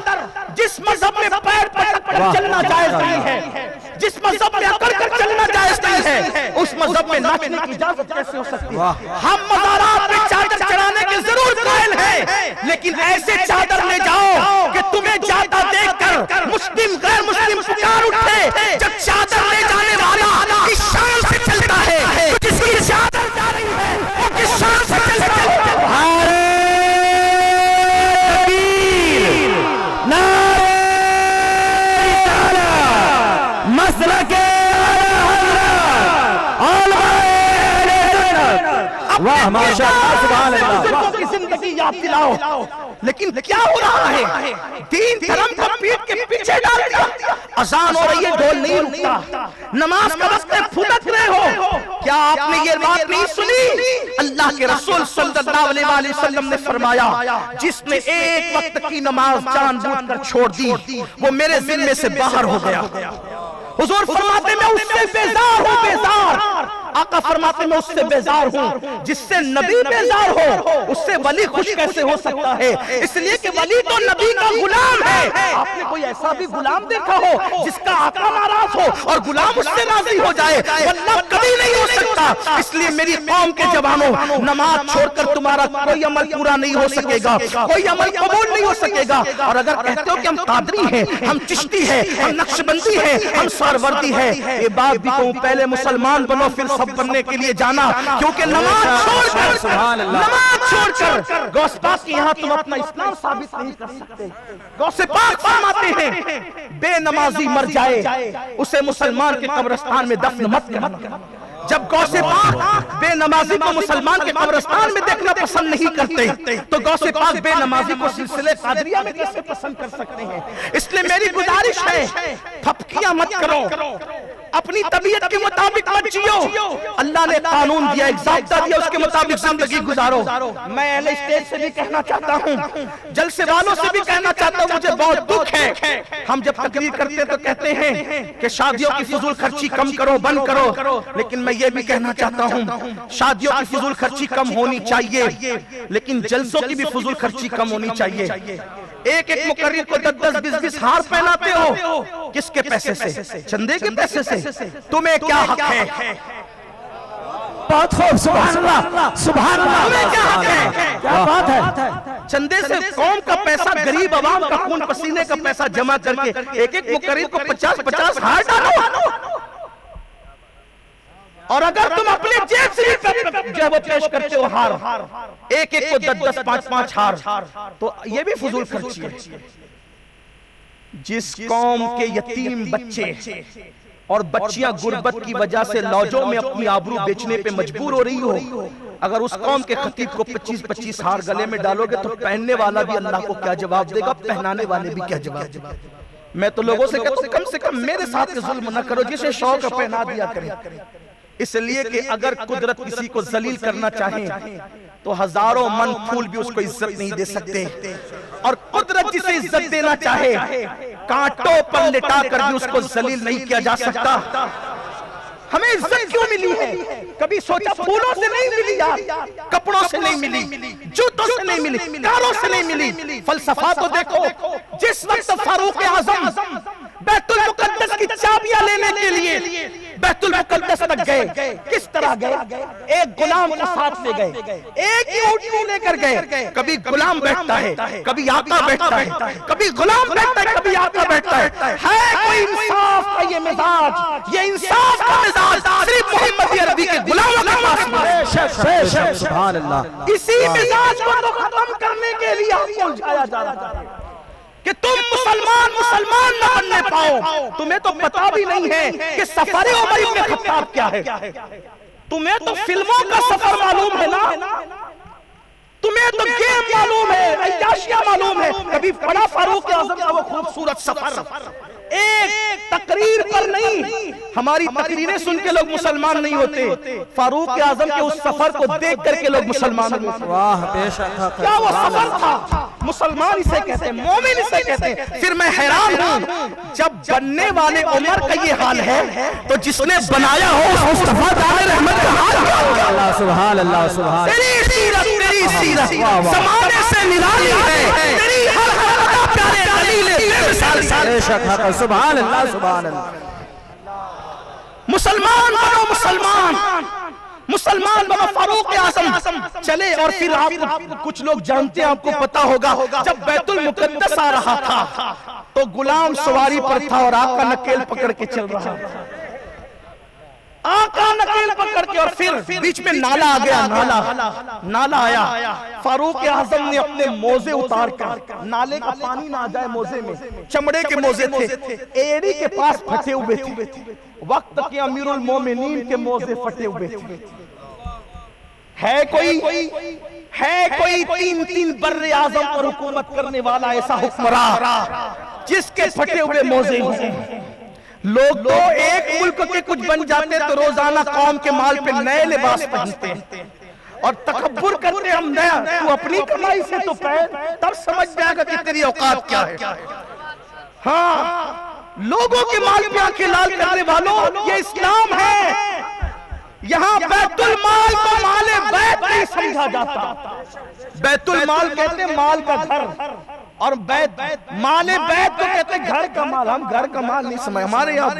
Speaker 1: جس مذہب میں پیر پٹک کر چلنا جائز نہیں ہے، جس مذہب میں اکڑ کر چلنا جائز نہیں ہے، اس مذہب میں ناچنے کی اجازت کیسے ہو سکتی ہے؟ ہم مزارات پہ چادر چڑھانے کے ضرور قائل ہیں، لیکن ایسے چادر لے جاؤ کہ تمہیں جاتا دیکھ کر مسلم غیر مسلم پکار اٹھے۔ جب چادر لے جانے والا کس شان سے چلتا ہے، جس کی چادر جا رہی ہے وہ کس شان سے چلتا ہے۔
Speaker 2: واہ ماشاءاللہ سبحان اللہ۔
Speaker 1: کی زندگی یاد دلاؤ، لیکن کیا ہو رہا ہے؟ دین دھرم کو پیٹ کے پیچھے ڈال دیا۔ اذان ہو رہی ہے، ڈھول نہیں رکتا، نماز کا وقت ہے، پھدک رہے ہو۔ کیا آپ نے یہ بات نہیں سنی؟ اللہ کے رسول صلی اللہ علیہ وسلم نے فرمایا، جس نے ایک وقت کی نماز جان بوجھ کر چھوڑ دی وہ میرے ذمے سے باہر ہو گیا۔ حضور فرماتے میں اس سے بیزار ہوں، بیزار۔ آقا فرماتے میں اس سے بیزار ہوں جس سے نبی بیزار ہو، اس سے ولی خوش کیسے ہو سکتا ہے؟ اس لیے کہ ولی تو نبی کا غلام ہے۔ آپ نے کوئی ایسا بھی غلام دیکھا ہو جس کا آقا ناراض ہو اور غلام اس سے راضی ہو جائے؟ واللہ کبھی نہیں ہو سکتا۔ اس لیے میری قوم کے جوانوں، نماز چھوڑ کر تمہارا کوئی عمل پورا نہیں ہو سکے گا، کوئی عمل قبول نہیں ہو سکے گا۔ اور اگر کہتے ہو کہ ہم قادری ہیں، ہم چشتی ہیں، ہم نقشبندی ہیں، ہم سہروردی ہیں، یہ بات بھی کہوں، پہلے مسلمان بنو پھر سب بننے کے لیے جانا، کیونکہ نماز چھوڑ کر غوث پاک کے یہاں تم اپنا اسلام ثابت نہیں کر سکتے۔ غوث پاک فرماتے ہیں بے نمازی مر جائے اسے مسلمان کے قبرستان میں دفن مت کرنا۔ جب غوث پاک بے نمازی کو مسلمان کے قبرستان میں دیکھنا پسند نہیں کرتے تو غوث پاک بے نمازی کو سلسلے قادریہ میں کیسے پسند کر سکتے ہیں؟ اس لیے میری گزارش ہے، پھپکیاں مت کرو، اپنی طبیعت کے مطابق مت جیو۔ اللہ نے قانون دیا، ایک ضابطہ دیا، اس کے مطابق زندگی گزارو۔ میں اہل اسٹیج سے بھی کہنا چاہتا ہوں، جلسے والوں سے بھی کہنا چاہتا ہوں، مجھے بہت دکھ ہے، ہم جب تقریر کرتے ہیں تو کہتے ہیں کہ شادیوں کی فضول خرچی کم کرو، بند کرو، لیکن میں یہ بھی کہنا چاہتا ہوں شادیوں کی فضول خرچی کم ہونی چاہیے، لیکن جلسوں کی بھی فضول خرچی کم ہونی چاہیے۔ ایک ایک مقرر کو 10-10 20-20 ہار پہناتے ہو، کس کے پیسے سے؟ چندے کے پیسے سے؟ تمہیں کیا حق ہے؟
Speaker 2: بہت خوب، سبحان اللہ سبحان اللہ۔
Speaker 1: تمہیں کیا حق ہے؟
Speaker 2: کیا بات ہے؟
Speaker 1: چندے سے قوم کا پیسہ، غریب عوام کا خون پسینے کا پیسہ جمع کر کے ایک ایک مقرر کو 50-50 ہار ڈالو، اور اگر تم اپنے جیب سے جو ہے وہ پیش کرتے ہو ہار، ایک ایک کو 10-10 5-5 ہار، تو یہ بھی فضول خرچی ہے۔ جس قوم کے یتیم بچے اور بچیاں غربت کی وجہ سے لاجوں میں اپنی آبرو بیچنے پہ مجبور ہو رہی ہو، اگر اس قوم کے خطیب کو 25-25 ہار گلے میں ڈالو گے تو پہننے والا بھی اللہ کو کیا جواب دے گا، پہنانے والے بھی کیا جواب دے گا؟ میں تو لوگوں سے کہتا ہوں کم سے کم میرے ساتھ ظلم نہ کرو، جسے شوق ہے پہنا دیا کریں، اس لیے کہ اگر قدرت کسی کو ذلیل کرنا چاہیں تو ہزاروں من پھول بھی اس کو عزت نہیں دے سکتے، اور قدرت جسے عزت دینا چاہے کانٹوں پر لٹا کر بھی اس کو ذلیل نہیں کیا جا سکتا۔ ہمیں عزت کیوں ملی ہے؟ کبھی سوچا پھولوں سے نہیں ملی یار، کپڑوں سے نہیں ملی، جوتوں سے نہیں ملی، کاروں سے نہیں ملی۔ فلسفہ تو دیکھو، جس وقت فاروق اعظم بیت المقدس کی چابیاں لینے کے لیے بیت المقدس تک گئے، کس طرح گئے؟ ایک غلام کو ساتھ لے گئے، ایک ہی اونٹنی لے کر گئے۔ کبھی غلام بیٹھتا ہے، کبھی آقا بیٹھتا ہے، کبھی غلام بیٹھتا ہے، کبھی آقا بیٹھتا ہے۔ ہے کوئی انصاف کا یہ مزاج؟ یہ انصاف کا مزاج صرف محمد عربی کے غلاموں کے پاس ہے۔
Speaker 2: سبحان اللہ۔
Speaker 1: اسی مزاج کو تو ختم کرنے کے لیے آپ کو الجھایا جا رہا ہے کہ تم مسلمان نہ بننے پاؤ۔ تمہیں تو پتا بھی نہیں ہے کہ سفر عمر ابن خطاب کیا ہے، تمہیں تو فلموں کا سفر معلوم ہے نا، تمہیں تو گیم معلوم ہے، عیاشیاں معلوم ہے، کبھی پڑھا فاروق اعظم کا وہ خوبصورت سفر ایک تقریر پر نہیں، ہماری تقریریں سن کے لوگ مسلمان نہیں ہوتے، فاروق اعظم کے اس سفر کو دیکھ کر کے لوگ مسلمان ہوتے۔
Speaker 2: واہ بے شک
Speaker 1: کیا وہ سفر تھا؟ مسلمان اسے کہتے ہیں، مومن اسے کہتے ہیں۔ پھر میں حیران ہوں، جب بننے والے عمر کا یہ حال ہے تو جس نے بنایا ہو اس مصطفیٰ جان رحمت کا حال کیا ہوگا؟
Speaker 2: اللہ سبحان اللہ سبحان
Speaker 1: تیری سیرت زمانے سے نرالی ہے، تیری ہر حرکت پیارے دلیل بے مثال ہے۔
Speaker 2: بے شک سبحان اللہ سبحان اللہ۔
Speaker 1: مسلمان بنو، مسلمان بنو، فاروق اعظم چلے۔ اور پھر آپ کچھ لوگ جانتے ہیں، آپ کو پتا ہوگا، جب بیت المقدس آ رہا تھا تو غلام سواری پر تھا اور آقا نکیل پکڑ کے چل رہا تھا، آقا نکیل پکڑ کے، اور پھر بیچ میں نالا آ گیا، نالا آیا۔ فاروق اعظم نے اپنے موزے اتار کر، نالے کا پانی نہ آ جائے موزے میں، چمڑے کے موزے تھے، ایڑی کے پاس پھٹے ہوئے تھے، وقت کے امیر المومنین کے موزے پھٹے ہوئے تھے۔ ہے کوئی تین بر اعظم پر حکومت کرنے والا ایسا حکمراں جس کے پھٹے ہوئے موزے ہیں؟ لوگ تو ایک ملک کے کچھ بن جاتے تو روزانہ قوم کے مال پہ نئے لباس پہنتے اور تکبر کرتے، ہم نیا، تو اپنی کمائی سے تو پہن، تب سمجھ جائے گا کہ تیری اوقات کیا ہے۔ ہاں، لوگوں کے مال پہ آنکھیں لال کرنے والوں، یہ اسلام ہے۔ یہاں بیت المال کو مال بیت نہیں سمجھا جاتا۔ بیت المال کہتے ہیں مال کا گھر، اور مال بیت کو کہتے ہیں گھر کا مال۔ ہم گھر کا مال نہیں سمجھ، ہمارے یہاں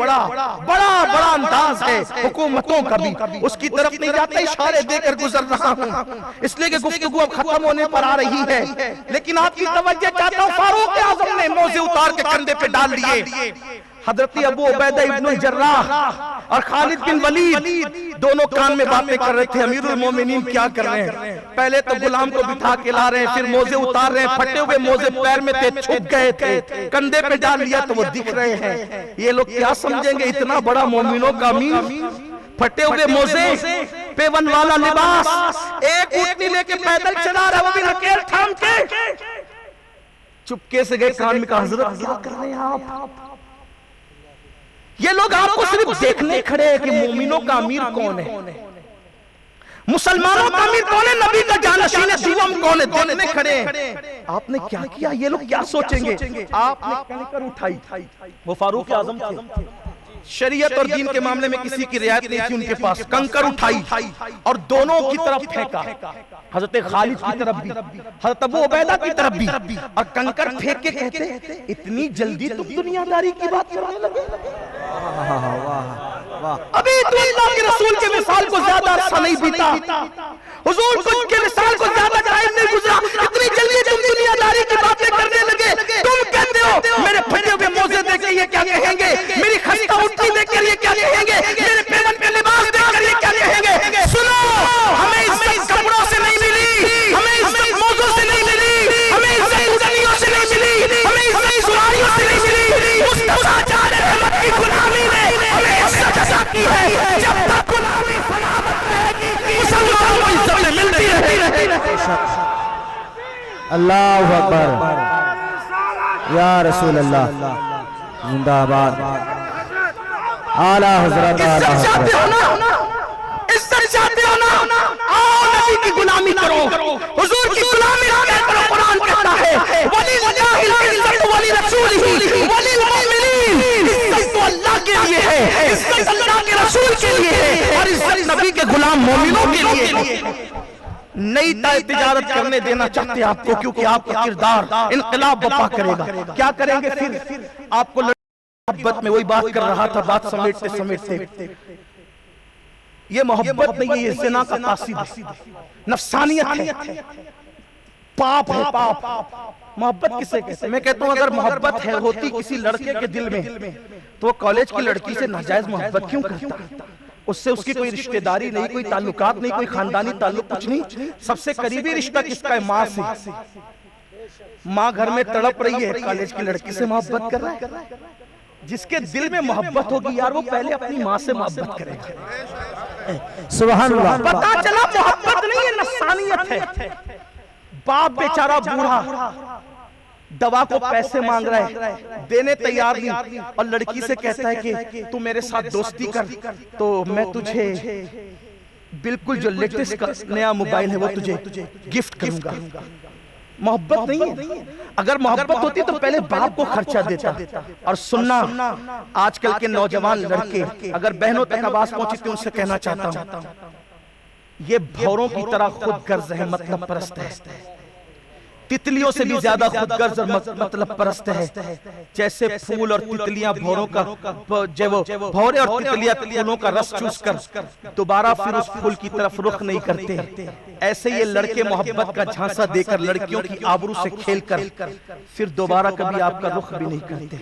Speaker 1: بڑا انداز ہے حکومتوں کا بھی، اس کی طرف نہیں جاتا، اشارے دے کر گزر رہا ہوں اس لیے کہ گفتگو اب ختم ہونے پر آ رہی ہے۔ لیکن آپ کی توجہ چاہتا ہوں، فاروق اعظم نے موزے اتار کے کندھے پہ ڈال لیے۔ حضرت ابو عبیدہ ابن الجراح اور خالد بن ولید دونوں کان میں باتیں کر رہے تھے، امیر المومنین کیا کر رہے ہیں؟ پہلے تو غلام کو بٹھا کے لا رہے ہیں، پھر موزے اتار رہے ہیں، پھٹے ہوئے موزے پیر میں تھے، چھپ گئے تھے، کندھے پہ ڈال لیا تو وہ دکھ رہے ہیں۔ یہ لوگ کیا سمجھیں گے، اتنا بڑا مومنوں کا امیر، پھٹے ہوئے موزے، پیون والا لباس، ایک اونٹنی لے کے پیدل چلا رہا، وہ بھی نکیل تھام کے، چپکے سے گئے کان میں کہا، حضرت کیا کر رہے ہیں آپ؟ یہ لوگ آپ کو صرف دیکھنے کھڑے ہیں کہ مومنوں کا امیر کون ہے، مسلمانوں کا امیر کون ہے، نبی کا جانشین دوم کون ہے، دیکھنے کھڑے ہیں۔ آپ نے کیا کیا، یہ لوگ کیا سوچیں گے؟ آپ نے کنکر اٹھائی، وہ فاروق اعظم تھے، شریعت اور دین کے معاملے میں کسی کی رعایت نہیں تھی ان کے پاس، کنکر اٹھائی اور دونوں کی طرف پھینکا، حضرت خالد کی طرف بھی، حضرت ابو عبیدہ کی طرف بھی، اور کنکر پھینک کے کہتے اتنی جلدی تم دنیا داری کی بات کرنے لگے؟ ابھی تو اللہ کے رسول کے مثال کو زیادہ عرصہ نہیں بیتا، حضور کے مثال کو زیادہ ٹائم نہیں گزرا، اتنی جلدی تم دنیا داری کی باتیں کرنے لگے؟ تم کہتے ہو میرے پھٹے ہوئے موزے دیکھ کے یہ کیا کہیں گے، میری خستہ اٹھنی دیکھ کر یہ کیا کہیں گے، میرے پیون کے لباس دیکھ کر یہ کیا کہیں گے؟ سنو، ہمیں عزت کپڑوں سے نہیں ملی، ہمیں عزت موزوں سے نہیں ملی، ہمیں عزت اٹھنیوں سے نہیں ملی، ہمیں عزت سواریوں سے نہیں ملی، مصطفیٰ جان رحمت کی غلامی نے ہمیں عزت عطا کی ہے۔ جب تک غلامی سلامت رہے گی مسلمانوں کو عزت ملتی رہے گی۔
Speaker 2: اللہ اکبر، یا رسول اللہ، زندہ آباد، اعلیٰ حضرت، اعلیٰ حضرت۔
Speaker 1: عزت چاہتے ہو نا، آؤ نبی کی غلامی کرو، حضور کی غلامی کرو۔ قرآن کہتا ہے وَلِلَّهِ الْعِزَّةُ وَلِرَسُولِهِ وَلِلْمُؤْمِنِينَ، عزت تو اللہ کے لیے ہے، عزت اللہ کے رسول کے لیے ہے، اور عزت نبی کے غلام مومنوں کے لیے ہے۔ نئی تجارت کرنے دینا چاہتے ہیں آپ کو، کیونکہ آپ کا کردار انقلاب برپا کرے گا۔ کیا کریں گے پھر؟ آپ کو محبت میں، وہی بات کر رہا تھا، بات سمیٹتے سمیٹتے، یہ محبت نہیں ہے، یہ زنا کا قاصد ہے، نفسانیت ہے، پاپ ہے، پاپ۔ محبت کسے کہتے ہیں؟ میں کہتا ہوں اگر محبت ہے ہوتی کسی لڑکے کے دل میں تو وہ کالج کی لڑکی سے ناجائز محبت کیوں کرتا؟ اس سے اس کی کوئی رشتہ داری نہیں، کوئی تعلقات نہیں، کوئی خاندانی تعلق کچھ نہیں، سب سے قریبی رشتہ کس کا ہے؟ ماں سے۔ ماں گھر میں تڑپ رہی ہے، کالج کی لڑکی سے محبت کر رہا ہے۔ جس کے دل میں محبت ہوگی یار، وہ پہلے اپنی ماں سے محبت کرے گا۔
Speaker 2: سبحان اللہ۔
Speaker 1: پتا چلا محبت نہیں ہے، نفسانیت ہے۔ باپ بیچارہ بوڑھا دوا کو پیسے مانگ رہا ہے، دینے تیار نہیں، اور لڑکی سے کہتا ہے کہ تو میرے ساتھ دوستی کر تو میں تجھے بالکل جو لیٹسٹ نیا موبائل ہے وہ تجھے گفٹ کروں گا۔ محبت نہیں ہے، اگر محبت ہوتی تو پہلے باپ کو خرچہ دیتا۔ اور سننا، آج کل کے نوجوان لڑکے اگر بہنوں تک آواز پہنچی تو ان سے کہنا چاہتا ہوں یہ بھوروں کی طرح خود غرض ہے، مطلب پرست ہے، تتلیوں سے بھی زیادہ خود غرض اور مطلب پرست ہے۔ جیسے پھول اور تتلیاں بھوروں کا، بھورے اور تتلیاں پھولوں کا رس چوس کر دوبارہ پھر اس پھول کی طرف رخ نہیں کرتے، ایسے یہ لڑکے محبت کا جھانسا دے کر لڑکیوں کی آبرو سے کھیل کر پھر دوبارہ کبھی آپ کا رخ بھی نہیں کرتے۔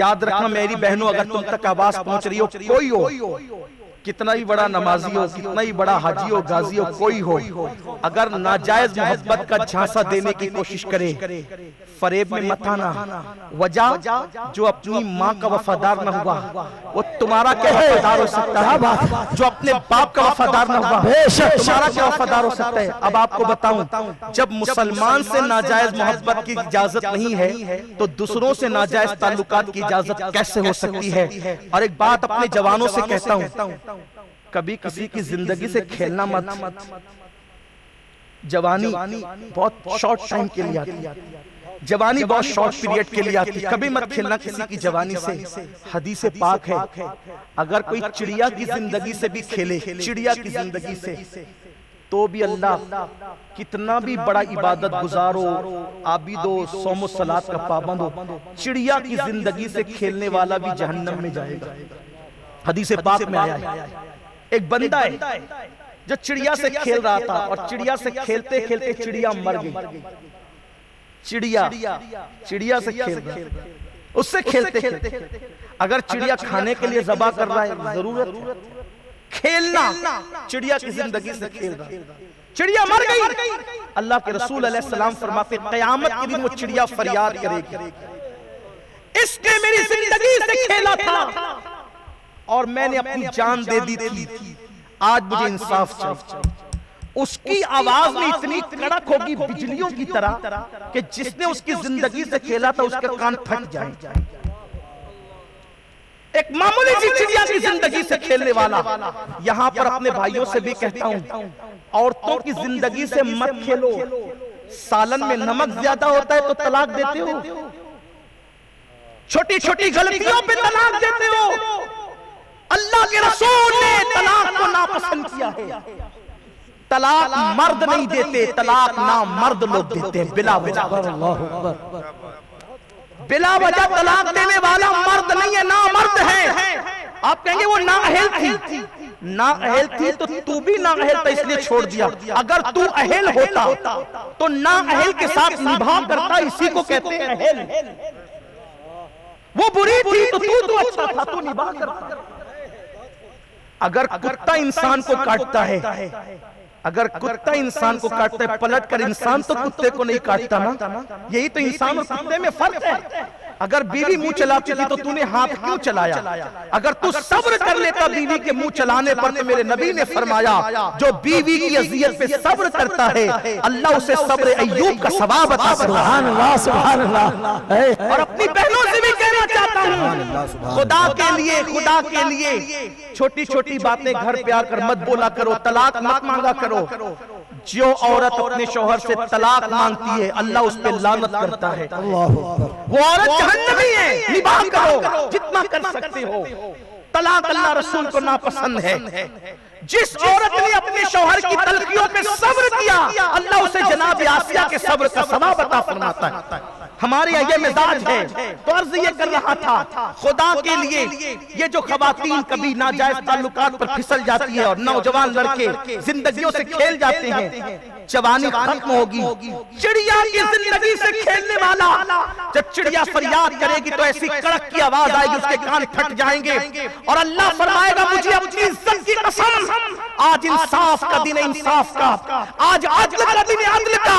Speaker 1: یاد رکھنا میری بہنوں، اگر تم تک آواز پہنچ رہی ہو، کوئی ہو، کتنا ہی بڑا نمازی ہو، کتنا ہی بڑا حاجی ہو، غازی ہو، کوئی ہو، اگر ناجائز محبت کا جھانسا دینے کی کوشش کرے، فریب میں مت آنا۔ وجہ جو اپنی ماں کا وفادار نہ ہوا وہ تمہارا کیا وفادار ہو سکتا ہے؟ جو اپنے باپ کا وفادار نہ ہوا تمہارا کیا وفادار ہو سکتا ہے؟ اب آپ کو بتاؤں، جب مسلمان سے ناجائز محبت کی اجازت نہیں ہے تو دوسروں سے ناجائز تعلقات کی اجازت کیسے ہو سکتی ہے؟ اور ایک بات اپنے جوانوں سے کہتا ہوں، کبھی کسی کی زندگی سے کھیلنا مت۔ جوانی بہت شارٹ ٹائم کے لیے آتی، جوانی بہت شارٹ پیریڈ کے لیے آتی، کبھی مت کھیلنا کسی کی جوانی سے۔ حدیث پاک ہے اگر کوئی چڑیا کی زندگی سے بھی کھیلے، چڑیا کی زندگی سے، تو بھی اللہ کتنا بھی بڑا عبادت گزار ہو، عابد ہو، صوم و صلاۃ کا پابند ہو، چڑیا کی زندگی سے کھیلنے والا بھی جہنم میں جائے گا۔ حدیث پاک میں آیا ہے ایک بندہ ہے جو چڑیا سے کھیل رہا تھا، اور چڑیا سے کھیلتے کھیلتے چڑیا مر گئی۔ چڑیا سے کھیل رہا، اس سے کھیلتے کھیلتے، اگر چڑیا کھانے کے لیے ذبح کر رہا ہے، ضرورت ہے کھیلنا، چڑیا کی زندگی سے کھیل رہا، چڑیا مر گئی۔ اللہ کے رسول علیہ السلام فرماتے قیامت کے دن وہ چڑیا فریاد کرے گی، اس نے میری زندگی سے کھیلا تھا اور میں نے اپنی جان دے دی تھی، آج مجھے انصاف چاہیے۔ اس کی آواز میں اتنی کڑک ہوگی بجلیوں کی طرح کہ جس نے اس کی زندگی سے کھیلا تھا اس کے کان پھٹ جائیں۔ ایک معمولی سی چڑیا کی زندگی سے کھیلنے والا، یہاں پر اپنے بھائیوں سے بھی کہتا ہوں عورتوں کی زندگی سے مت کھیلو۔ سالن میں نمک زیادہ ہوتا ہے تو طلاق دیتے ہو، چھوٹی چھوٹی غلطیوں پہ طلاق دیتے ہو۔ اللہ کے رسول نے طلاق کو ناپسند کیا ہے۔ طلاق مرد نہیں دیتے، طلاق نامرد لوگ دیتے ہیں بلا وجہ۔ بلا وجہ طلاق دینے والا مرد نہیں ہے، نامرد ہے۔ آپ کہیں گے وہ نااہل تھی، نااہل تھی تو بھی نااہل تھا اس لیے چھوڑ دیا۔ اگر تو اہل ہوتا تو نااہل کے ساتھ نبھا کرتا، اسی کو کہتے ہیں اہل۔ وہ بری تھی تو اچھا تھا، تو نبھا کرتا۔ اگر کتا انسان کو کاٹتا ہے، اگر کتا انسان کو کاٹتا ہے، پلٹ کر انسان تو کتے کو نہیں کاٹتا نا۔ یہی تو انسان اور کتے میں فرق ہے۔ اگر بیوی منہ چلاتی تھی تو تو نے ہاتھ کیوں چلایا؟ اگر تو صبر کر لیتا بیوی کے منہ چلانے پر، تو میرے نبی نے فرمایا جو بیوی کی اذیت پہ صبر کرتا ہے اللہ اسے صبر ایوب کا ثواب عطا کرتا ہے۔
Speaker 2: سبحان اللہ، سبحان اللہ۔
Speaker 1: اور اپنی بہنوں سے بھی کہنا چاہتا ہوں خدا کے لیے چھوٹی چھوٹی باتیں گھر پہ آ کر مت بولا کرو، طلاق مت مانگا کرو۔ جو عورت اپنے شوہر سے طلاق مانگتی ہے اللہ اس پہ لعنت کرتا ہے، وہ عورت جہنمی ہے۔ نباہ کرو جتنا کر سکتے ہو۔ طلاق اللہ رسول کو ناپسند ہے۔ جس عورت نے اپنے شوہر کی تلخیوں پہ صبر کیا اللہ اسے جناب آسیہ کے صبر کا ثواب عطا فرماتا ہے۔ ہمارے یہ مزاج ہے۔ تو عرض یہ کر رہا تھا خدا کے لیے یہ جو خواتین کبھی ناجائز تعلقات پر پھسل جاتی ہے اور نوجوان لڑکے زندگیوں سے کھیل جاتے ہیں، جوانی ختم ہوگی۔ چڑیا کی زندگی سے کھیلنے والا جب چڑیا فریاد کرے گی تو ایسی کڑک کی آواز آئے گی اس کے کان پھٹ جائیں گے، اور اللہ فرمائے گا مجھے اپنی عزت کی قسم آج انصاف کا دن ہے، انصاف کا آج عدل کا دن ہے، عدل کا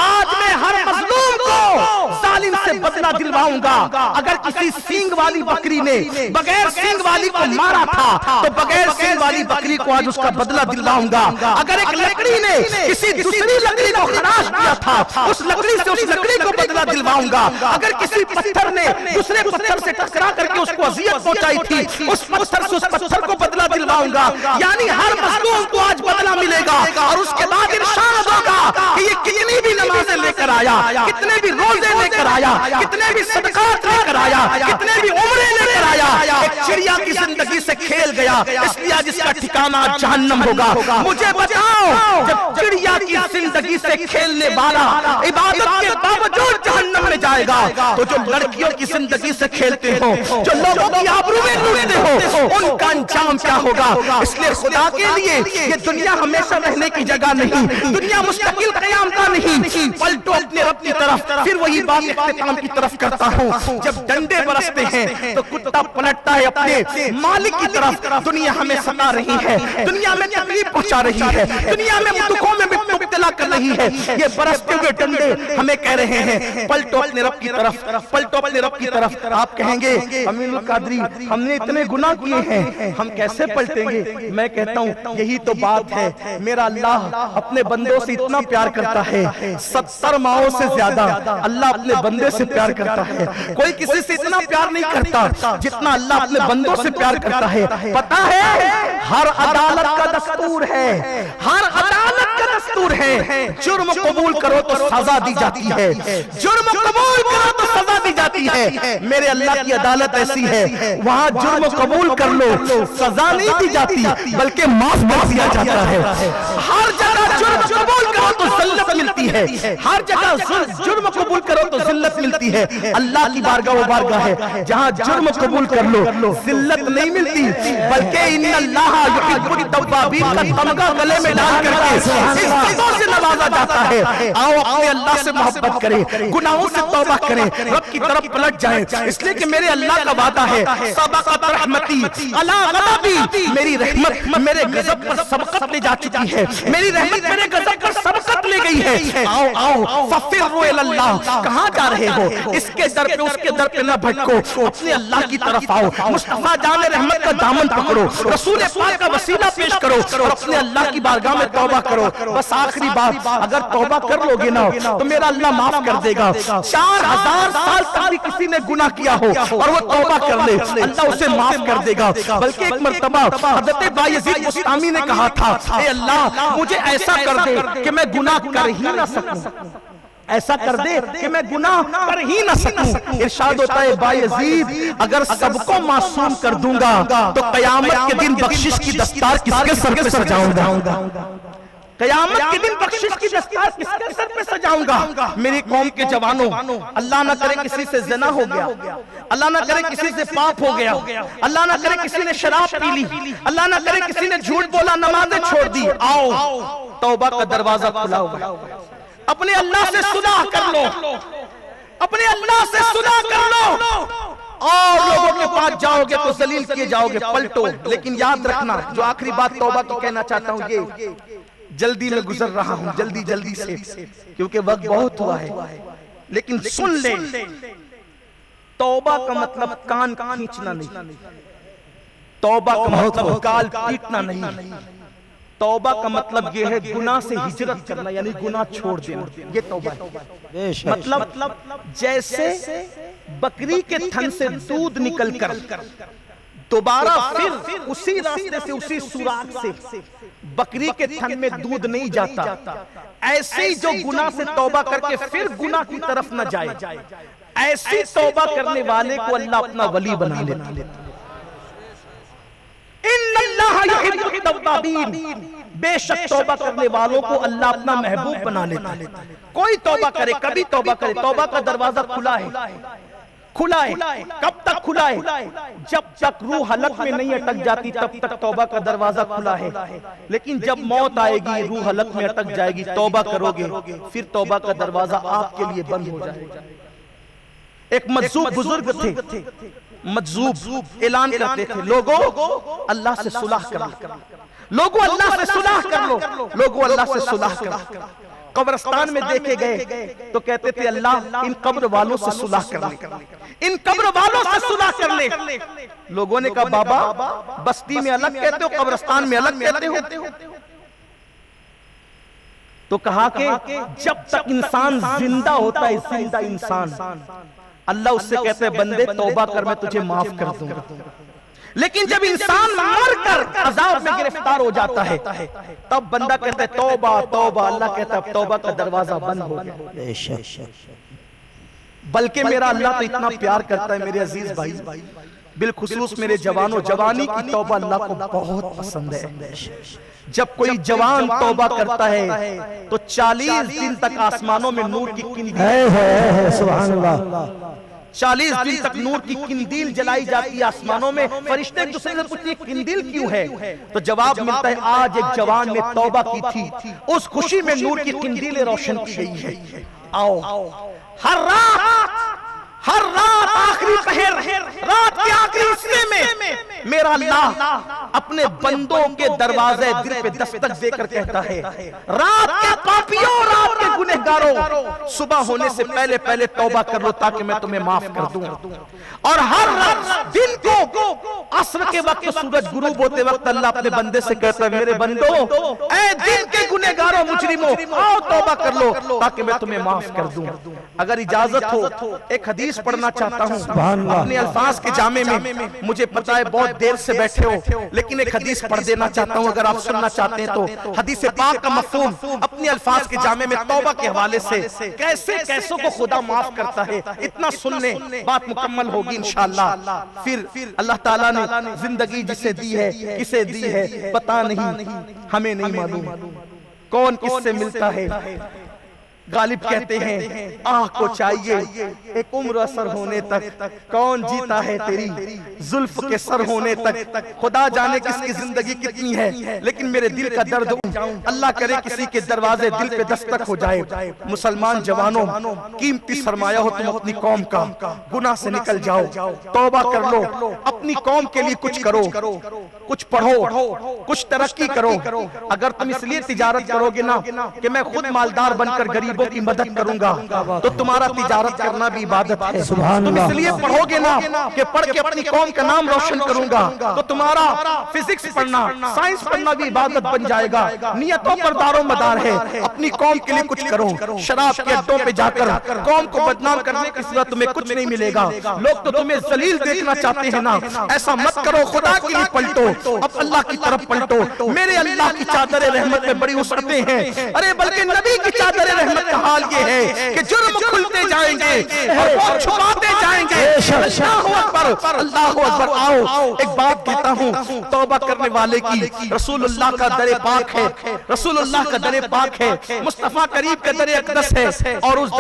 Speaker 1: آج میں ہر مظلوم کو ظالم سے بدلہ بدلہ دلواؤں گا. اگر کسی سینگ والی بکری نے بغیر سینگ والی کو مارا تھا تو بغیر سینگ والی بکری کو آج اس کا بدلہ دلواؤں گا. اگر ایک لکڑی نے کسی دوسری لکڑی کو خراش کیا تھا اس لکڑی سے اس لکڑی کو بدلہ دلواؤں گا. اگر کسی پتھر نے دوسرے پتھر سے ٹکرا کر کے اس کو اذیت پہنچائی تھی اس پتھر سے اس پتھر کو بدلہ دلواؤں گا. یعنی ہر مظلوم کو آج بدلہ ملے گا. اور اس کے بعد ارشاد ہوگا کہ یہ کتنی بھی نمازیں لے کر آیا, کتنے بھی روزے لے کر آیا, کتنے بھی صدقات لے کر آیا, کتنے بھی عمرے لے کر آیا, ایک چڑیا کی زندگی سے کھیل گیا, اس لیے جس کا ٹھکانہ جہنم ہوگا. مجھے بتاؤ جب چڑیا کی زندگی سے کھیلنے والا عبادت کے باوجود جہنم میں جائے گا تو جو لڑکیوں کی زندگی سے کھیلتے ہو, جو لوگوں کی آبروئیں لوٹتے ہو, ان کا انجام کیا ہوگا. اس لیے خدا کے لیے یہ دنیا ہمیشہ رہنے کی جگہ نہیں, دنیا مستقل قیام کا نہیں. پلٹو اپنے رب کی طرف. پھر وہی بات اختتام کی طرف کرتا ہوں, جب ڈنڈے برستے ہیں تو کتا پلٹتا ہے اپنے مالک کی طرف. دنیا ہمیں ستا رہی ہے, دنیا میں تکلیف پہنچا رہی ہے, دنیا میں دکھوں میں مبتلا کر رہی ہے. یہ برستے ہوئے ڈنڈے ہمیں کہہ رہے ہیں پلٹو اپنے رب کی طرف, پلٹو اپنے رب کی طرف. آپ کہیں گے امین القادری ہم نے اتنے گناہ کیے ہیں, ہم کیسے پلٹیں گے. میں کہتا ہوں یہی تو بات ہے. میرا اللہ اپنے بندوں سے اتنا پیار کرتا ہے, 70 ماؤں سے زیادہ اللہ اپنے بندے سے پیار کرتا ہے. کوئی کسی سے اتنا پیار نہیں کرتا جتنا اللہ اپنے بندوں سے پیار کرتا ہے. پتہ ہے ہر عدالت کا دستور ہے, ہر عدالت کا دستور ہے, جرم قبول کرو تو سزا دی جاتی ہے, جرم قبول کرو تو سزا دی جاتی ہے. میرے اللہ کی عدالت ایسی ہے وہاں جرم قبول کر لو سزا نہیں دی جاتی بلکہ معاف کر دیا جاتا ہے. ہر جگہ جرم قبول کرو تو ذلت ملتی ہے, ہر جگہ جرم قبول کرو تو ذلت ملتی ہے. اللہ کی بارگاہ وہ بارگاہ ہے جہاں جرم قبول کر لو ذلت نہیں ملتی بلکہ ان اللہ یحب التوابین کا تمغہ گلے میں ڈال کر کے عزتوں سے نوازا جاتا ہے. آؤ اپنے اللہ سے محبت کریں, گناہوں سے توبہ کریں, رب کی طرف پلٹ جائیں. اس لیے کہ میرے اللہ کا وعدہ ہے سبقت رحمتی علی غضبی, میری رحمت میرے غضب پر سبقت لے جا چکی ہے, میری رحمت میرے غضب پر سبقت لے گئی ہے. آؤ آؤ ففروا الی اللہ. کہاں جا رہے ہو, اس کے در پہ اس کے در پہ نہ بھٹکو, اپنے اللہ کی طرف آؤ. مصطفیٰ جان رحمت کا دامن پکڑو, رسول پاک کا وسیلہ پیش کرو اور اپنے اللہ کی بارگاہ میں توبہ کرو. بس آخری بات, اگر توبہ کر لو گے نا تو میرا اللہ معاف کر دے گا. 4000 سال تک بھی کسی نے گناہ کیا ہو اور وہ توبہ کر لے اللہ اسے معاف کر دے گا. بلکہ ایک مرتبہ حضرت بایزید بستامی نے کہا تھا اے اللہ مجھے ایسا کر دے کہ میں گناہ کر ہی نہ سکوں, ایسا کر دے کہ میں گناہ کر ہی نہ سکوں. ارشاد ہوتا ہے بایزید اگر سب کو معصوم کر دوں گا تو قیامت کے دن بخشش کی دستار کس کے سر پہ سجاؤں گا, قیامت کے دن بخشش کی دستار کس کے سر پہ سجاؤں گا. میری قوم کے جوانوں, اللہ نہ کرے کسی سے زنا ہو گیا, اللہ نہ کرے کسی سے پاپ ہو گیا, اللہ نہ کرے کسی نے شراب پی لی, اللہ نہ کرے کسی نے جھوٹ بولا, نمازیں چھوڑ دی. آؤ توبہ کا دروازہ کھلا ہوگا, اپنے اللہ سے صلح کر لو, اپنے اللہ سے صلح کر لو. اور لوگوں کے پاس جاؤ گے تو ذلیل کیے جاؤ گے, پلٹو. لیکن یاد رکھنا جو آخری بات توبہ کی کہنا چاہتا ہوں یہ, جلدی میں گزر رہا ہوں جلدی سے کیونکہ وقت بہت ہوا ہے, لیکن سن لے توبہ کا مطلب کان کھینچنا نہیں, توبہ کا مطلب گال پیٹنا نہیں, توبہ کا مطلب یہ ہے گناہ سے ہجرت کرنا یعنی گناہ چھوڑ دینا, یہ توبہ ہے. مطلب جیسے بکری کے تھن سے دودھ نکل کر دوبارہ پھر اسی راستے سے اسی سوراخ سے بکری کے تھن میں دودھ نہیں جاتا, ایسے ہی جو گناہ سے توبہ کر کے پھر گناہ کی طرف نہ جائے, ایسی توبہ کرنے والے کو اللہ اپنا ولی بنا لیتا. ان اللہ یحب التوابین, بے شک توبہ کرنے والوں کو اللہ اپنا محبوب بنا لیتا. کوئی توبہ کرے, کبھی توبہ کرے, توبہ کا دروازہ کھلا ہے, کھلا ہے. کب تک کھلا ہے؟ جب تک روح حلق میں نہیں اٹک جاتی تب تک توبہ کا دروازہ کھلا ہے. لیکن جب موت آئے گی روح حلق میں اٹک جائے گی, توبہ کرو گے پھر توبہ کا دروازہ آپ کے لیے بند ہو جائے گا. ایک مجذوب بزرگ تھے, مجذوب اعلان کرتے تھے لوگوں اللہ سے صلح کر لو, لوگوں اللہ سے صلح کر لو, لوگوں اللہ سے صلح کر لو. قبرستان میں دیکھے گئے تو کہتے تھے اللہ ان قبر والوں سے صلح کر لے، ان قبر والوں سے صلح کر لے۔ لوگوں نے کہا بابا بستی میں الگ کہتے ہو، قبرستان میں الگ کہتے ہو؟ تو کہا کہ جب تک انسان زندہ ہوتا ہے، زندہ انسان، اللہ اس سے کہتے ہیں بندے توبہ کر میں تجھے معاف کر دوں گا، لیکن جب انسان مر کر عذاب میں گرفتار ہو جاتا ہے تب بندہ کہتا ہے توبہ توبہ، اللہ کہتا ہے اب توبہ کا دروازہ بند ہو گیا۔ بلکہ میرا اللہ تو اتنا پیار کرتا ہے میرے عزیز بھائی، بالخصوص میرے جوانوں، جوانی کی توبہ اللہ کو بہت پسند ہے۔ جب کوئی جوان توبہ کرتا ہے تو 40 دن تک آسمانوں میں نور کی قندیل،
Speaker 2: سبحان اللہ،
Speaker 1: 40 دن تک نور کی قندیل جلائی جاتی ہے آسمانوں میں۔ فرشتے ایک دوسرے سے پوچھتے ہیں قندیل کیوں ہے؟ تو جواب ملتا ہے آج ایک جوان نے توبہ کی تھی، اس خوشی میں نور کی قندیلیں روشن کی گئی ہے۔ آؤ ہر رات آخری پہر، رات کے آخری حصے میں میرا اللہ اپنے بندوں کے دروازے دل پہ دستک دے کر کہتا ہے رات کے پاپیوں، رات کے گنہگاروں، صبح ہونے سے پہلے پہلے توبہ کر لو تاکہ میں تمہیں معاف کر دوں۔ اور ہر دن کو عصر کے وقت سورج غروب ہوتے وقت اللہ اپنے بندے سے کہتا ہے میرے بندو، اے دن کے گنہگاروں مجرموں، آؤ توبہ کر لو تاکہ میں تمہیں معاف کر دوں۔ اگر اجازت ہو ایک حدیث پڑھنا چاہتا ہوں اپنے الفاظ کے جامع میں، مجھے پتا ہے بہت دیر سے بیٹھے ہو لیکن ایک حدیث پڑھ دینا چاہتا ہوں اگر آپ سننا چاہتے ہیں تو۔ حدیث پاک کا مفہوم اپنے الفاظ کے جامع میں توبہ کے حوالے سے کیسے کیسوں کو خدا معاف کرتا ہے، اتنا سننے بات مکمل ہوگی انشاءاللہ۔ پھر اللہ تعالیٰ نے زندگی جسے دی ہے کسے دی ہے پتا نہیں، ہمیں نہیں معلوم کون کس سے ملتا ہے۔ غالب کہتے ہیں آہ کو چاہیے ایک عمر اثر ہونے تک، کون جیتا ہے تیری زلف کے سر ہونے تک، خدا جانے کس کی زندگی کتنی ہے لیکن میرے دل کا درد اللہ کرے کسی کے دروازے دل پہ دستک ہو جائے۔ مسلمان جوانوں، قیمتی سرمایہ ہو تم اپنی قوم کا، گناہ سے نکل جاؤ، توبہ کر لو، اپنی قوم کے لیے کچھ کرو، کچھ پڑھو، کچھ ترقی کرو۔ اگر تم اس لیے تجارت کرو گے نا کہ میں خود مالدار بن کر غریب کی مدد کروں گا تو تمہارا تجارت کرنا بھی عبادت ہے۔ تم اس لیے پڑھو گے نا کہ پڑھ کے اپنی قوم کا نام روشن کروں گا تو تمہارا فزکس پڑھنا، سائنس پڑھنا بھی عبادت بن جائے گا۔ نیتوں پر دار و مدار ہے، اپنی قوم کے لیے کچھ کرو۔ شراب کے اڈوں پہ جا کر قوم کو بدنام کرنے کی سوا تمہیں کچھ نہیں ملے گا۔ لوگ تو تمہیں ذلیل دیکھنا چاہتے ہیں نا، ایسا مت کرو، خدا کے لیے پلٹو، اب اللہ کی طرف پلٹو۔ میرے اللہ کی چادر رحمت میں بڑی وسعتیں ہیں، ارے بلکہ نبی کی چادر رحمت کا حال یہ ہے کہ جرم کھلتے جائیں گے اور وہ چھپاتے جائیں گے۔ اللہ اکبر، اللہ اکبر۔ آؤ ایک بات کہتا ہوں، توبہ کرنے والے کی رسول اللہ کا در پاک ہے، رسول اللہ کا در پاک ہے، مصطفیٰ کریم کا در اقدس ہے، اور اس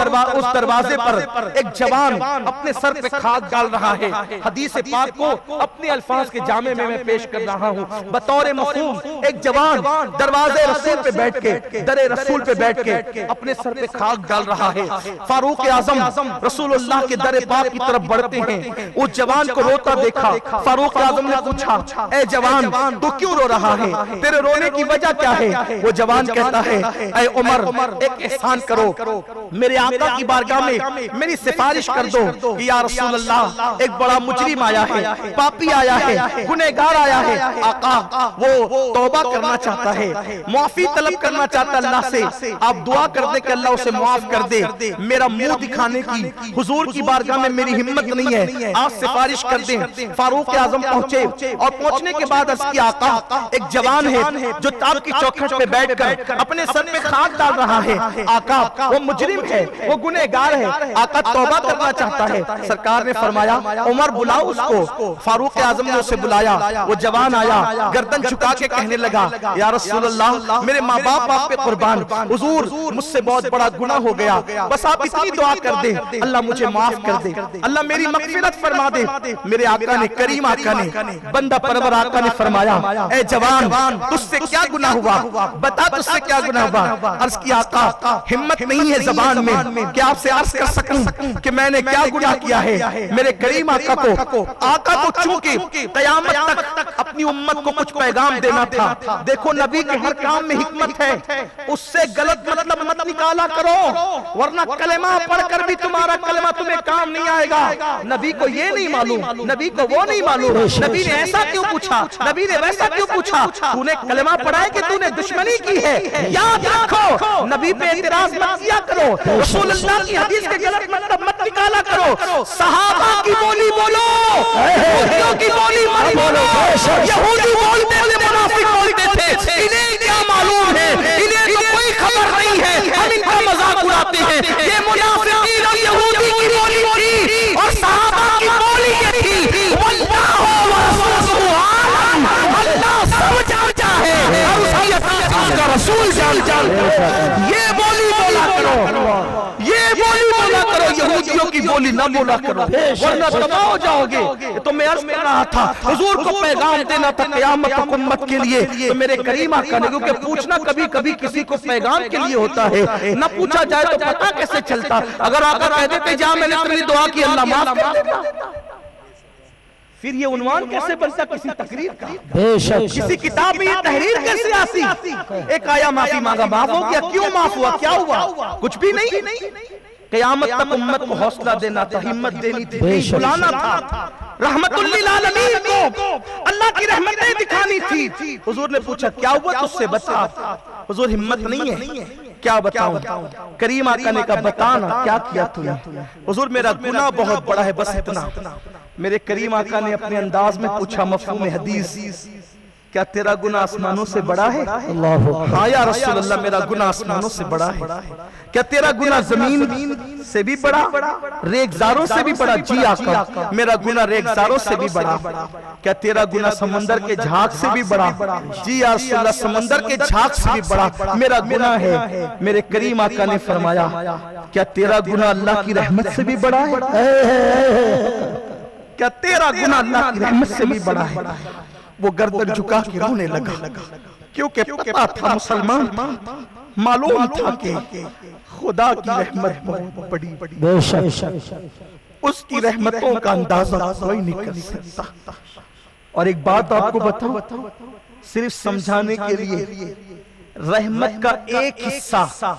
Speaker 1: دروازے پر ایک جوان اپنے سر پہ خاک ڈال رہا ہے۔ حدیث پاک کو اپنے الفاظ کے جامع میں پیش کر رہا ہوں بطور مفہوم۔ ایک جوان دروازے رسول پہ بیٹھ کے، در رسول پہ بیٹھ کے اپنے سر پہ خاک ڈال رہا ہے۔ فاروق اعظم رسول اللہ کے در پاک کی طرف بڑھتے ہیں، اس جوان کو روتا دیکھا۔ فاروق اعظم نے پوچھا اے جوان تو کیوں رو رہا ہے، تیرے رونے کی وجہ کیا ہے؟ وہ جوان کہتا ہے اے عمر ایک احسان کرو، میرے آقا کی بارگاہ میں میری سفارش کر دو کہ یا رسول اللہ ایک بڑا مجرم آیا ہے، پاپی آیا ہے، گنہگار آیا ہے، آقا وہ توبہ کرنا چاہتا ہے، معافی طلب کرنا چاہتا ہے اللہ سے، آپ دعا کر دے کہ اللہ اسے معاف کر دے۔ میرا منہ دکھانے کی حضور کی بارگاہ میں میری ہمت نہیں ہے، آپ سفارش کر دیں۔ فاروق اعظم پہنچے اور پہنچنے کے بعد عرض کیا آقا ایک جوان ہے جو آپ کی چوکھٹ پہ بیٹھ کر اپنے سر پہ خاک ڈال رہا ہے، آقا وہ مجرم ہے، وہ گنہگار ہے، آقا توبہ کرنا چاہتا ہے۔ سرکار نے فرمایا عمر بلاؤ اس کو۔ فاروق اعظم نے اسے بلایا، وہ جوان آیا، گردن جھکا کے کہنے لگا یا رسول اللہ میرے ماں باپ آپ پہ قربان، حضور مجھ سے بہت بڑا بڑا گناہ ہو گیا، بس آپ اتنی دعا کر دیں اللہ مجھے معاف کر دے، اللہ میری مغفرت فرما دے۔ میرے آقا نے، کریم آقا نے، بندہ پرور آقا نے فرمایا اے جوان تجھ سے کیا گناہ ہوا، بتا تجھ سے کیا گناہ ہوا۔ عرض کی آقا ہمت نہیں ہے زبان میں کہ آپ سے عرض کر سکوں کہ میں نے کیا گناہ کیا ہے۔ میرے کریم آقا کو چونکہ قیامت تک اپنی امت کو کچھ پیغام دینا تھا۔ دیکھو نبی کے ہر کام میں حکمت ہے، اس سے غلط مطلب مت نکالا کرو ورنہ کلمہ پڑھ کر بھی تمہارا کلمہ تمہیں کام نہیں آئے گا۔ نبی کو یہ نہیں معلوم، نبی کو وہ نہیں معلوم، نبی نے ایسا کیوں پوچھا، نبی نے ویسا کیوں پوچھا۔ تو نے کلمہ پڑھا ہے کہ تو نے دشمنی کی ہے، یاد رکھو نبی پہ اعتراض مت کیا کرو، رسول اللہ کی حدیث کے غلط مطلب مت نکالا کرو۔ صحابہ کی بولی بولو، یہودیوں کی بولی مت بولو۔ یہودی بولتے تھے، منافق بولتے تھے، انہیں کیا معلوم ہے، انہیں تو کوئی خبر نہیں ہے، ہم ان کا مذاق اڑاتے ہیں۔ یہ منافقین اور یہودی کی بولی تھی اور صحابہ کی بولی یہ تھی، واللہ ورسولہ عالم، اللہ سب جانتا ہے اور اس کی اطاعت کا رسول جانتا ہے۔ یہ بولی بولا کرو، یہ بولی بولا کرو، یہودیوں کی بولی نہ بولا کرو ورنہ تباہ ہو جاؤ گے۔ تو میں عرض کر رہا تھا حضور کو پیغام دینا تھا قیامت تک امت کے لیے، تو میرے کریم آقا نے، کیونکہ پوچھنا کبھی کبھی کسی کو پیغام کے لیے ہوتا ہے، نہ پوچھا جائے تو پتہ کیسے چلتا۔ اگر آقا کہہ دیتے جہاں میں نے تمہیں دعا کی اللہ معاف کر دیتا، پھر یہ عنوان کیسے بنتا کسی تقریر کا، کسی کتاب میں یہ تحریر کیسے آتی۔ ایک آیا معافی مانگا، معاف ہو گیا، کیوں معاف ہوا، کیا ہوا، کچھ بھی نہیں۔ قیامت تک امت کو حوصلہ دینا تھا، ہمت دینی تھی، بلانا تھا، رحمت للعالمین کو اللہ کی رحمتیں دکھانی تھی۔ حضور نے پوچھا کیا ہوا تجھ سے، بتا۔ حضور ہمت نہیں ہے، کیا بتاؤں۔ کریم آقا نے کہا بتانا کیا کیا تو نے۔ حضور میرا گناہ بہت بڑا ہے، بس اتنا۔ میرے کریم آقا نے اپنے انداز میں پوچھا مفہوم حدیث، کیا تیرا گناہ آسمانوں سے بڑا ہے؟ ہاں یا رسول اللہ میرا گناہ آسمانوں سے بڑا ہے۔ کیا تیرا گناہ زمین سے بھی بڑا، ریگزاروں سے بھی بڑا؟ جی آقا میرا گناہ ریگزاروں سے بھی بڑا۔ کیا تیرا گناہ سمندر کے جھاگ سے بھی بڑا؟ جی یا رسول اللہ سمندر کے جھاگ سے بھی بڑا میرا گناہ ہے۔ میرے کریم آقا نے فرمایا کیا تیرا گناہ اللہ کی رحمت سے بھی بڑا ہے؟ کیا تیرا گناہ اللہ کی رحمت سے بھی بڑا ہے؟ وہ گردن جھکا کے رونے لگا، کیونکہ پتا تھا مسلمان، معلوم تھا کہ خدا کی رحمت بہت بڑی، اس کی رحمتوں کا اندازہ کوئی نہیں کر سکتا۔ اور ایک بات آپ کو بتاؤں صرف سمجھانے کے لیے، رحمت کا ایک حصہ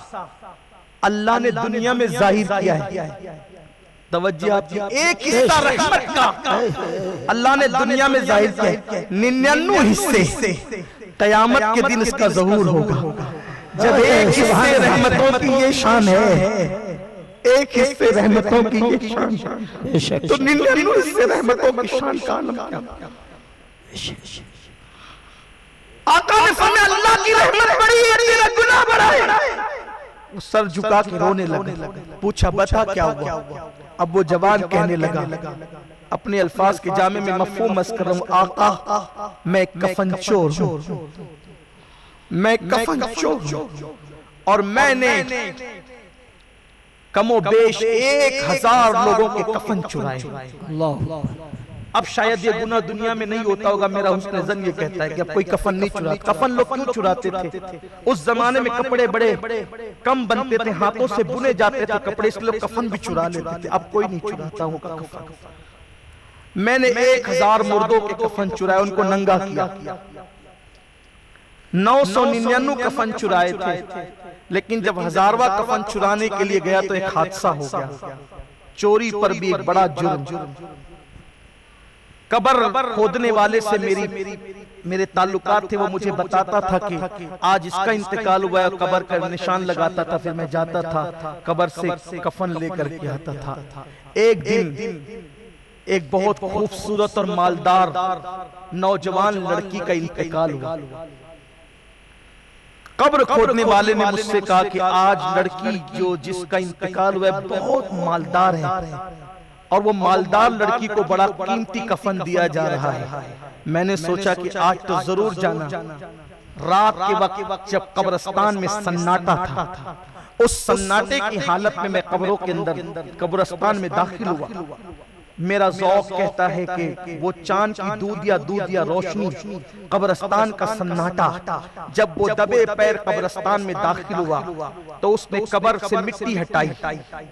Speaker 1: اللہ نے دنیا میں ظاہر کیا ہے، توجہ آپ کی، ایک حصہ رحمت کا اللہ نے دنیا میں ظاہر کیا ہے، 99 حصے قیامت کے دن اس کا ظہور ہوگا۔ جب ایک حصے رحمتوں کی یہ شان ہے، ایک حصے رحمتوں کی یہ شان ہے، تو 99 حصے رحمتوں کی شان کا عالم کیا؟ آقا نے فرمایا اللہ کی رحمت بڑی ہے، تیرا گناہ بڑا ہے۔ وہ سر جھکا کے رونے لگا، پوچھا بتا کیا ہوا؟ اب وہ جوان کہنے لگا اپنے الفاظ کے جامع میں مفہوم عرض کر رہا ہوں، آقا میں کفن چور ہوں، میں کفن چور ہوں، اور میں نے کم و بیش 1000 لوگوں کے کفن چرائے۔ اب شاید یہ گناہ دنیا میں نہیں ہوتا ہوگا، میرا حسن ظن یہ کہتا ہے کہ اب کوئی کفن نہیں چراتا۔ کفن لوگ کیوں چراتے تھے؟ اس زمانے میں کپڑے بڑے کم بنتے تھے، ہاتھوں سے بنے جاتے تھے کپڑے، اس لئے کفن بھی چرا لیتے تھے۔ اب کوئی نہیں چراتا ہوگا کفن۔ میں نے 1000 مردوں کے کفن چرائے، ان کو ننگا کیا، 999 کفن چرائے تھے، لیکن جب 1000واں کفن چرانے کے لیے گیا تو ایک حادثہ ہو گیا، چوری پر بھی ایک بڑا جرم۔ قبر کھودنے والے سے میرے تعلقات تھے، وہ مجھے بتاتا تھا کہ آج اس کا انتقال ہوا ہے، قبر کا نشان لگاتا تھا، پھر میں جاتا تھا قبر سے کفن لے کر کے آتا تھا۔ ایک دن ایک بہت خوبصورت اور مالدار نوجوان لڑکی کا انتقال ہوا۔ قبر کھودنے والے نے مجھ سے کہا کہ آج لڑکی جو جس کا انتقال ہوا ہے بہت مالدار ہے، اور وہ مالدار لڑکی کو بڑا قیمتی کفن دیا جا رہا ہے۔ میں نے سوچا کہ آج تو ضرور جانا۔ رات کے وقت جب قبرستان میں سناٹا تھا، اس سناٹے کی حالت میں قبروں کے اندر قبرستان میں داخل ہوا. میرا ذوق کہتا ہے کہ وہ چاند کی دودیا روشنی، قبرستان کا سناٹا. جب وہ دبے پیر قبرستان میں داخل ہوا تو اس نے قبر سے مٹی ہٹائی،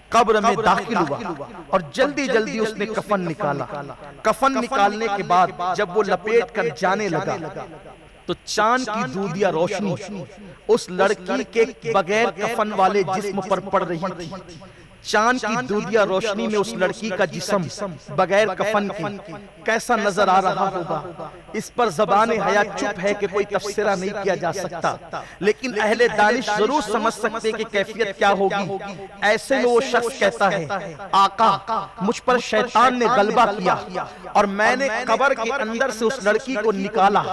Speaker 1: قبر میں داخل ہوا اور جلدی جلدی اس نے کفن نکالا. کفن نکالنے کے بعد جب وہ لپیٹ کر جانے لگا تو چاند کی دودیا روشنی اس لڑکی کے بغیر کفن والے جسم پر پڑ رہی تھی. چاند کی دودیا روشنی میں اس لڑکی کا جسم بغیر کفن کی کیسا نظر آ رہا ہوگا. اس پر زبان حیا چپ ہے کہ کوئی تفسیرہ نہیں کیا جا سکتا، لیکن اہل دانش ضرور سمجھ سکتے کہ کیفیت کیا ہوگی. ایسے میں وہ شخص کہتا ہے آقا مجھ پر شیطان نے غلبہ کیا اور میں نے قبر کے اندر سے اس لڑکی کو نکالا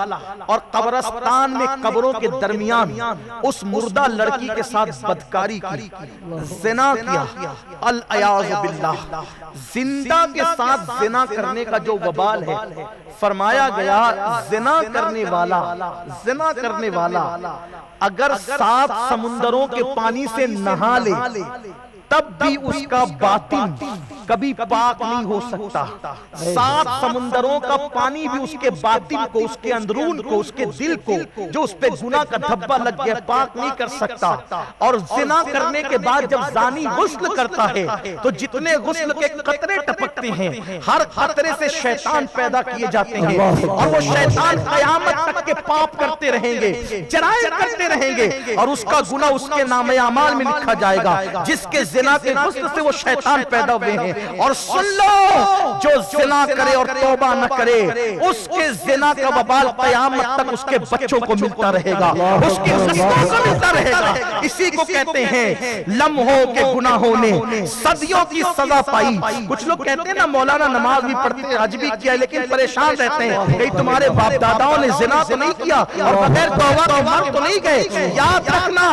Speaker 1: اور قبرستان میں قبروں کے درمیان اس مردہ لڑکی کے ساتھ بدکاری کی، زنا کیا. العیاذ باللہ. زندہ کے ساتھ زنا کرنے کا جو وبال ہے، فرمایا گیا زنا کرنے والا اگر 7 سمندروں کے پانی سے نہا لے تب بھی اس کا باطن کبھی پاک نہیں ہو سکتا. 7 سمندروں کا پانی بھی اس کے باطن کو، اس کے اندرون کو، اس کے دل کو جو اس پہ گناہ کا دھبا لگ گیا پاک نہیں کر سکتا. اور زنا کرنے کے بعد جب زانی غسل کرتا ہے تو جتنے غسل کے قطرے ٹپکتے ہیں ہر قطرے سے شیطان پیدا کیے جاتے ہیں اور وہ شیطان قیامت تک کے پاپ کرتے رہیں گے، جرائم کرتے رہیں گے اور اس کا گناہ اس کے نام اعمال میں لکھا جائے گا. جس کے زنا کے غسل سے وہ شیطان پیدا ہوئے ہیں. اور سن لو جو زنا کرے اور توبہ نہ کرے اس کے زنا کا وبال قیامت تک اس کے بچوں کو ملتا رہے گا، اس کی نسلوں کو ملتا رہے گا. اسی کو کہتے ہیں لمحوں کے گناہوں نے صدیوں کی سزا پائی. کچھ لوگ کہتے ہیں نا مولانا نماز بھی پڑھتے حج بھی کیا لیکن پریشان رہتے ہیں کہ تمہارے باپ داداؤں نے زنا تو نہیں کیا اور بغیر توبہ کے مر تو نہیں گئے. یاد رکھنا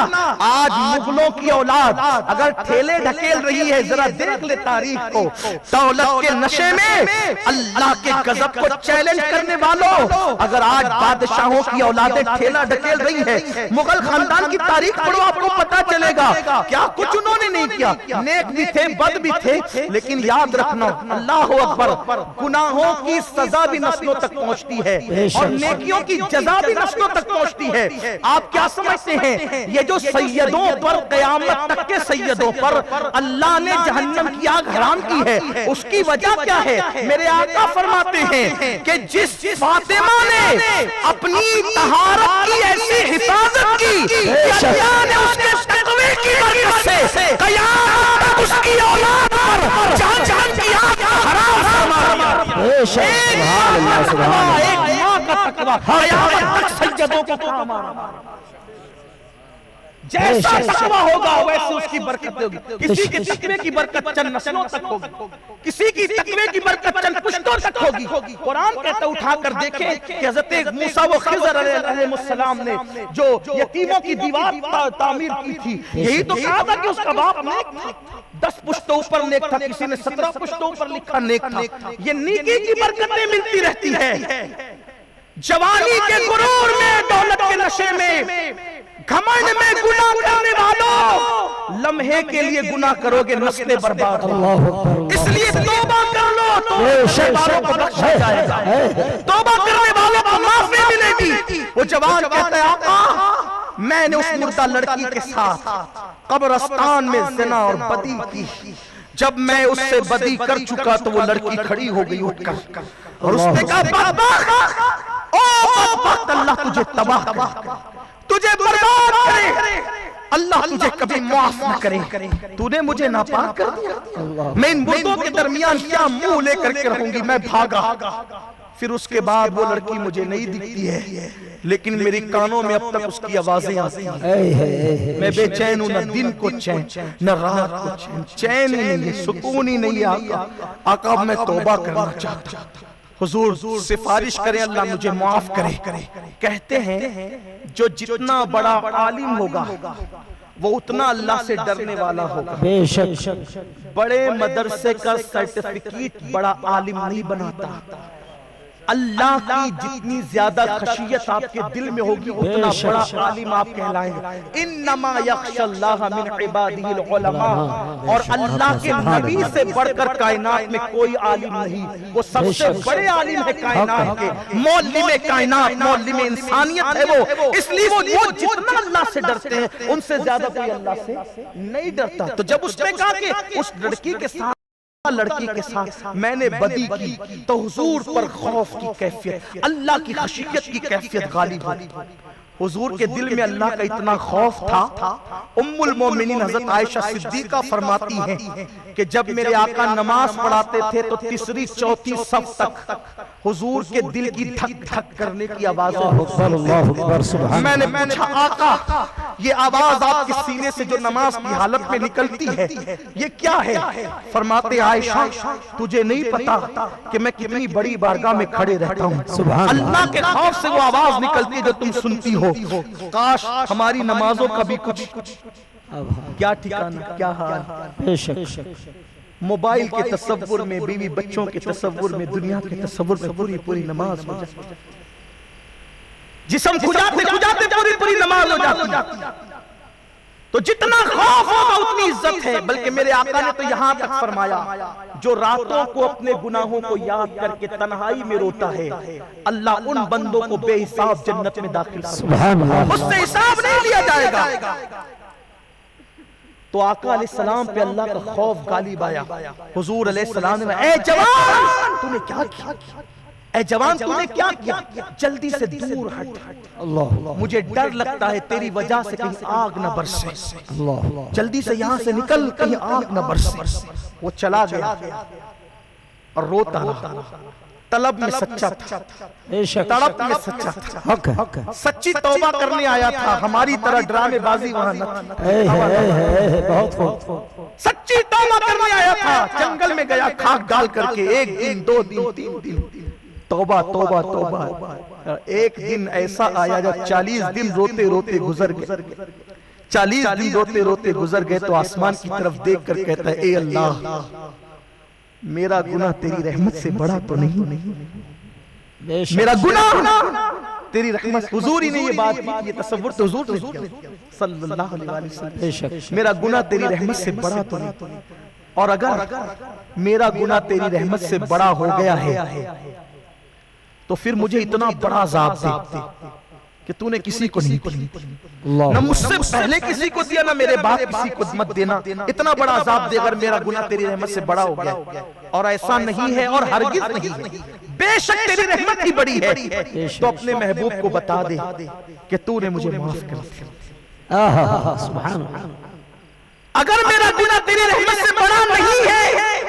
Speaker 1: آج مغلوں کی اولاد اگر ٹھیلے ڈھکیل رہی ہے ذرا دیکھ لے تاریخ کو. دولت کے نشے میں اللہ کے غضب کو چیلنج کرنے والوں اگر آج بادشاہوں کی اولادیں ٹھیلا ڈھکیل رہی ہے، مغل خاندان کی تاریخ پڑھو آپ کو پتا چلے گا کیا کچھ انہوں نے نہیں کیا. نیک بھی تھے بد بھی تھے لیکن یاد رکھنا اللہ اکبر گناہوں کی سزا بھی نسلوں تک پہنچتی ہے اور نیکیوں کی جزا بھی نسلوں تک پہنچتی ہے. آپ کیا سمجھتے ہیں یہ جو سیدوں پر قیامت تک کے سیدوں پر اللہ نے جہنم کی آگ حرام کی ہے اس کی وجہ کیا ہے؟ میرے آقا فرماتے ہیں کہ جس فاطمہ نے اپنی طہارت کی ایسی حفاظت کی کہ اللہ نے اس کے تقوی کی برکت سے قیامت تک اس کی اولاد پر جہنم کی آگ حرام فرما دیا. ایک ماں کا تقوی قیامت تک سیدوں کو کام آ رہا. جیسا تقوی ہوگا ویسے اس کی برکت ہوگی. کسی کی تقوی کی برکت چند نسلوں تک ہوگی، کسی کی تقوی کی برکت چند پشتوں تک ہوگی. قرآن کہتا اٹھا کر دیکھیں کہ حضرت موسیٰ و خضر علیہ السلام نے جو یتیموں کی دیوار تعمیر کی تھی یہی تو کہا تھا کہ اس کا باپ نیک تھا. 10 پشتوں پر نیک تھا، کسی نے 17 پشتوں پر لکھا نیک تھا. یہ نیکی کی برکتیں ملتی رہتی ہے. جوانی کے غرور میں، دولت کے نشے میں، گھمنڈ میں گناہ کرنے والوں لمحے کے لیے گناہ کرو گے نسلیں برباد ہوں. اس لیے توبہ کر لو تو والوں کو بخشا جائے گا، توبہ کرنے والوں کو معافی ملے گی. وہ جوان کہتا ہے آقا میں نے اس مردہ لڑکی کے ساتھ قبرستان میں زنا اور بدی کی. جب میں اس سے بدی کر چکا تو وہ لڑکی کھڑی ہو گئی اٹھ کر اور اس نے کہا بدبخت، او بدبخت اللہ تجھے تباہ کرے، تجھے برباد کرے، اللہ تجھے کبھی معاف نہ کرے. تو نے مجھے ناپاک کر دیا، میں ان مردوں کے درمیان کیا منہ لے کر کے رہوں گی. میں بھاگا. پھر اس کے بعد وہ لڑکی مجھے نہیں دکھتی ہے لیکن میری کانوں میں اب تک اس کی آوازیں آتی ہیں. میں بے چین ہوں، نہ دن کو چین نہ رات کو چین. چین ہی نہیں ہے، سکون ہی نہیں ہے. آقا میں توبہ کرنا چاہتا ہوں، حضور سفارش کریں اللہ مجھے معاف کرے. کہتے ہیں جو جتنا بڑا عالم ہوگا وہ اتنا اللہ سے ڈرنے والا ہوگا.
Speaker 2: بے شک
Speaker 1: بڑے مدرسے کا سرٹیفکیٹ بڑا عالم نہیں بناتا. اللہ کی جتنی زیادہ خشیت آپ کے دل میں ہوگی اتنا بڑا عالم آپ کہلائیں گے. انما یخشی اللہ من عبادہ العلماء. اور اللہ کے نبی سے بڑھ کر کائنات میں کوئی عالم نہیں. وہ سب سے بڑے عالم ہے کائنات کے, معلم کائنات, معلم انسانیت ہے وہ. اس لیے وہ جتنا اللہ سے ڈرتے ہیں ان سے زیادہ کوئی اللہ سے نہیں ڈرتا. تو جب اس نے کہا کہ اس لڑکی کے ساتھ میں نے بدی کی تو حضور پر خوف کی کیفیت, اللہ کی خشیت کی کیفیت غالب ہوئی. حضور کے دل میں اللہ کا اتنا خوف تھا. ام المومنین حضرت عائشہ صدیقہ فرماتی ہیں کہ جب میرے آقا نماز پڑھاتے تھے تو تیسری چوتھی صف تک حضور کے دل کی دھک دھک کرنے کی آواز ہوتی. میں نے پوچھا آقا یہ آواز آپ کے سینے سے جو نماز کی حالت میں نکلتی ہے یہ کیا ہے؟ فرماتے عائشہ تجھے نہیں پتا کہ میں کتنی بڑی بارگاہ میں کھڑے رہتا ہوں, اللہ کے خوف سے وہ آواز نکلتی ہے جو تم سنتی ہو. کاش ہماری نمازوں کا بھی کچھ کیا ٹھکانہ کیا حال. موبائل کے تصور میں, بیوی بچوں کے تصور میں, دنیا کے تصور میں پوری پوری نماز ہو جاتی, جسم کھجاتے پوری نماز ہو جاتی. تو جتنا خوف ہوگا اتنی عزت ہے. بلکہ میرے آقا نے تو یہاں تک فرمایا جو راتوں کو اپنے گناہوں کو یاد کر کے تنہائی میں روتا ہے اللہ ان بندوں کو بے حساب جنت میں داخل کرے, اس سے حساب نہیں لیا جائے گا. تو آقا علیہ السلام پہ اللہ کا خوف غالب آیا. حضور علیہ السلام نے اے جوان تو نے کیا کیا, اے جوان تو نے کیا کیا, جلدی سے دور ہٹ, مجھے ڈر لگتا ہے تیری وجہ سے کہیں آگ نہ برسے, جلدی سے یہاں سے نکل کہیں آگ نہ برسے. وہ چلا گیا اور روتا رہا. طلب میں سچا تھا, تڑپ میں سچا تھا, سچی توبہ کرنے آیا تھا. ہماری طرح ڈرامے بازی وہاں نہ تھی, سچی توبہ کرنے آیا تھا. جنگل میں گیا کھاک ڈال کر کے, ایک دن, دو دن, تین دن, توبہ توبہ توبہ. ایک دن ایسا آیا جب 40 دن روتے روتے گزر گئے. 40 دن روتے روتے گزر گئے تو آسمان کی طرف دیکھ کر کہتا ہے اے اللہ میرا گناہ تیری رحمت سے بڑا تو نہیں, میرا گناہ تیری رحمت. حضور ہی نے یہ بات کی, یہ تصور تو حضور نے کیا صلی اللہ علیہ وسلم. میرا گناہ تیری رحمت سے بڑا تو نہیں, اور اگر میرا گناہ تیری رحمت سے بڑا ہو گیا ہے تو پھر مجھے اتنا بڑا عذاب دے کہ تو نے کسی کو نہیں دیا, نہ مجھ سے پہلے کسی کو دیا, نہ میرے بعد کسی کو مت دینا. اتنا بڑا عذاب دے اگر میرا گناہ تیری رحمت سے بڑا ہو گیا. اور ایسا نہیں ہے اور ہرگز نہیں ہے, بے شک تیری رحمت ہی بڑی ہے. تو اپنے محبوب کو بتا دے کہ تو نے مجھے معاف کر دیا.
Speaker 2: سبحان اللہ.
Speaker 1: اگر میرا گناہ تیری رحمت سے بڑا نہیں ہے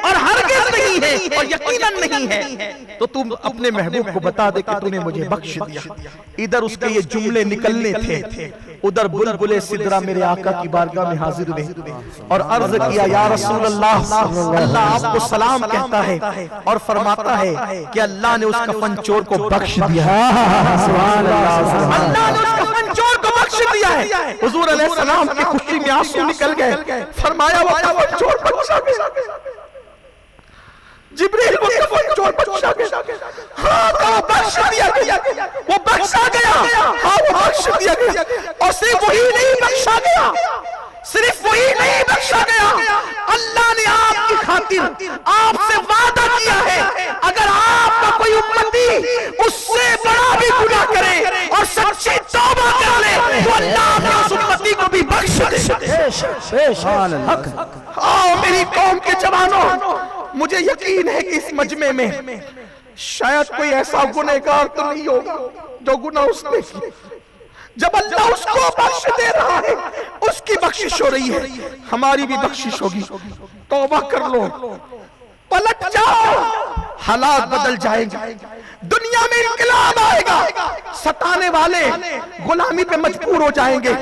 Speaker 1: اور ہرگز نہیں ہے اور یقیناً نہیں ہے تو تم اپنے محبوب کو بتا دے کہ تو نے مجھے بخش دیا. ادھر اس کے یہ جملے نکلنے تھے, ادھر بلبل سدرہ میرے آقا کی بارگاہ میں حاضر ہوئے اور عرض کیا یا رسول اللہ, اللہ آپ کو سلام کہتا ہے اور فرماتا ہے کہ اللہ نے اس کفن چور کو بخش دیا. اللہ نے اس کفن چور کو بخش دیا ہے. حضور علیہ السلام کی خوشی میں آنسو نکل گئے. فرمایا وہ کفن چور بخشا گیا, جبریل وہ کفن چور بخشا گیا. ہاں وہ بخش دیا گیا, وہ بخشا گیا, ہاں وہ بخش دیا گیا. اور صرف وہی نہیں بخشا گیا, صرف وہی نہیں بخشا گیا, اللہ نے آپ کی خاطر آپ سے وعدہ کیا ہے اگر آپ کا کوئی امتی اس سے بڑا بھی گناہ کرے اور سچی توبہ کر لے تو اللہ نے اس امتی کو بھی بخش دے. آؤ میری قوم کے جوانوں, مجھے یقین ہے کہ اس مجمع میں شاید کوئی ایسا گنہگار تو نہیں ہوگا جو گناہ اس نے کی. جب اللہ اس کو بخش دے رہا ہے اس کی بخشش ہو رہی ہے, ہماری بھی بخشش ہوگی. توبہ کر لو, پلٹ جاؤ, حالات بدل جائیں گے, دنیا میں انقلاب آئے گا. ستانے والے
Speaker 3: غلامی پہ مجبور ہو جائیں گے.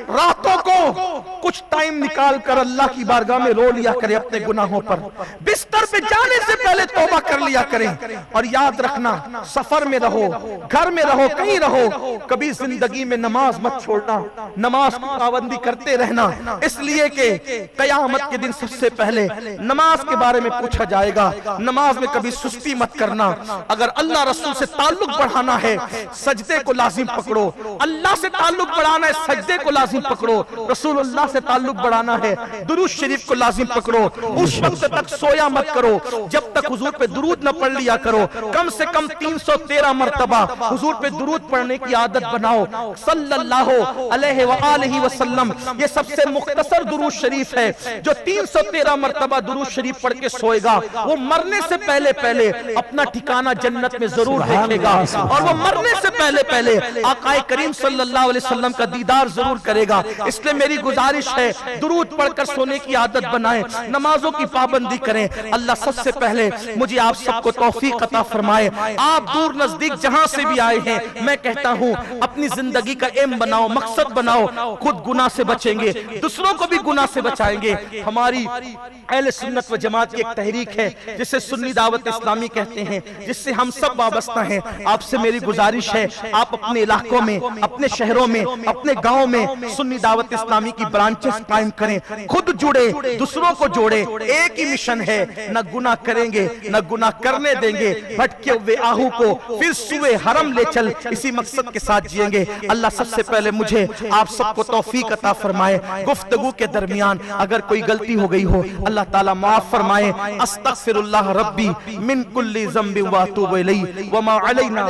Speaker 3: راتوں کو کچھ ٹائم نکال کر اللہ کی بارگاہ میں رو لیا کریں اپنے گناہوں پر. بستر پہ جانے سے پہلے توبہ کر لیا کریں. اور یاد رکھنا سفر میں رہو, گھر میں رہو, کہیں رہو, کبھی زندگی میں نماز مت چھوڑنا, نماز کی پابندی کرتے رہنا. اس لیے کہ قیامت کے دن سب سے پہلے نماز کے بارے میں پوچھا جائے گا. نماز میں کبھی سستی مت کرنا. اگر اللہ رسول سے تعلق بڑھانا ہے سجدے کو لازم پکڑو. اللہ سے تعلق بڑھانا ہے سجدے کو لازم پکڑو. رسول اللہ سے تعلق بڑھانا ہے درود شریف کو لازم پکڑو. اس وقت تک سویا مت کرو جب تک حضور پہ درود نہ پڑھ لیا کرو. کم سے کم 313 مرتبہ حضور پہ درود پڑھنے کی عادت بناؤ صلی اللہ علیہ وآلہ وسلم. یہ سب سے مختصر درود شریف ہے. جو 313 مرتبہ درود شریف پڑھ کے سوئے گا وہ مرنے سے پہلے پہلے اپنا ٹھکانہ جنت میں ضرور دیکھے گا, اور وہ مرنے سے پہلے پہلے آقا کریم صلی اللہ علیہ وسلم کا دیدار ضرور کرے گا. اس لیے میری گزارش ہے درود پڑھ کر سونے کی عادت بنائیں, نمازوں کی پابندی کریں. اللہ سب سے پہلے مجھے آپ سب کو توفیق عطا فرمائے. آپ دور نزدیک جہاں سے بھی آئے ہیں میں کہتا ہوں اپنی زندگی کا ایم بناؤ, مقصد بناؤ. خود گناہ سے بچیں گے, دوسروں کو بھی گناہ سے بچائیں گے. ہماری اہل سنت و جماعت کی ایک تحریک ہے جسے سنی دعوت اسلامی کہتے ہیں, جس سے ہم سب وابستہ ہیں. آپ سے میری گزارش ہے آپ اپنے علاقوں میں, اپنے شہروں میں, اپنے گاؤں میں سنی دعوت اسلامی کی برانچز قائم کریں. خود جڑے, دوسروں کو جوڑے. ایک ہی مشن ہے, نہ گناہ کریں گے نہ گناہ کرنے دیں گے. بھٹکے ہوئے آہو کو پھر سوئے حرم لے چل, اسی مقصد کے ساتھ جئیں گے. اللہ سب سے پہلے مجھے آپ سب کو توفیق عطا فرمائے. گفتگو کے درمیان اگر کوئی غلطی ہو گئی ہو اللہ تعالیٰ معاف فرمائے. استغفر اللہ ربی من کل ذنب واتوب الیہ وما علینا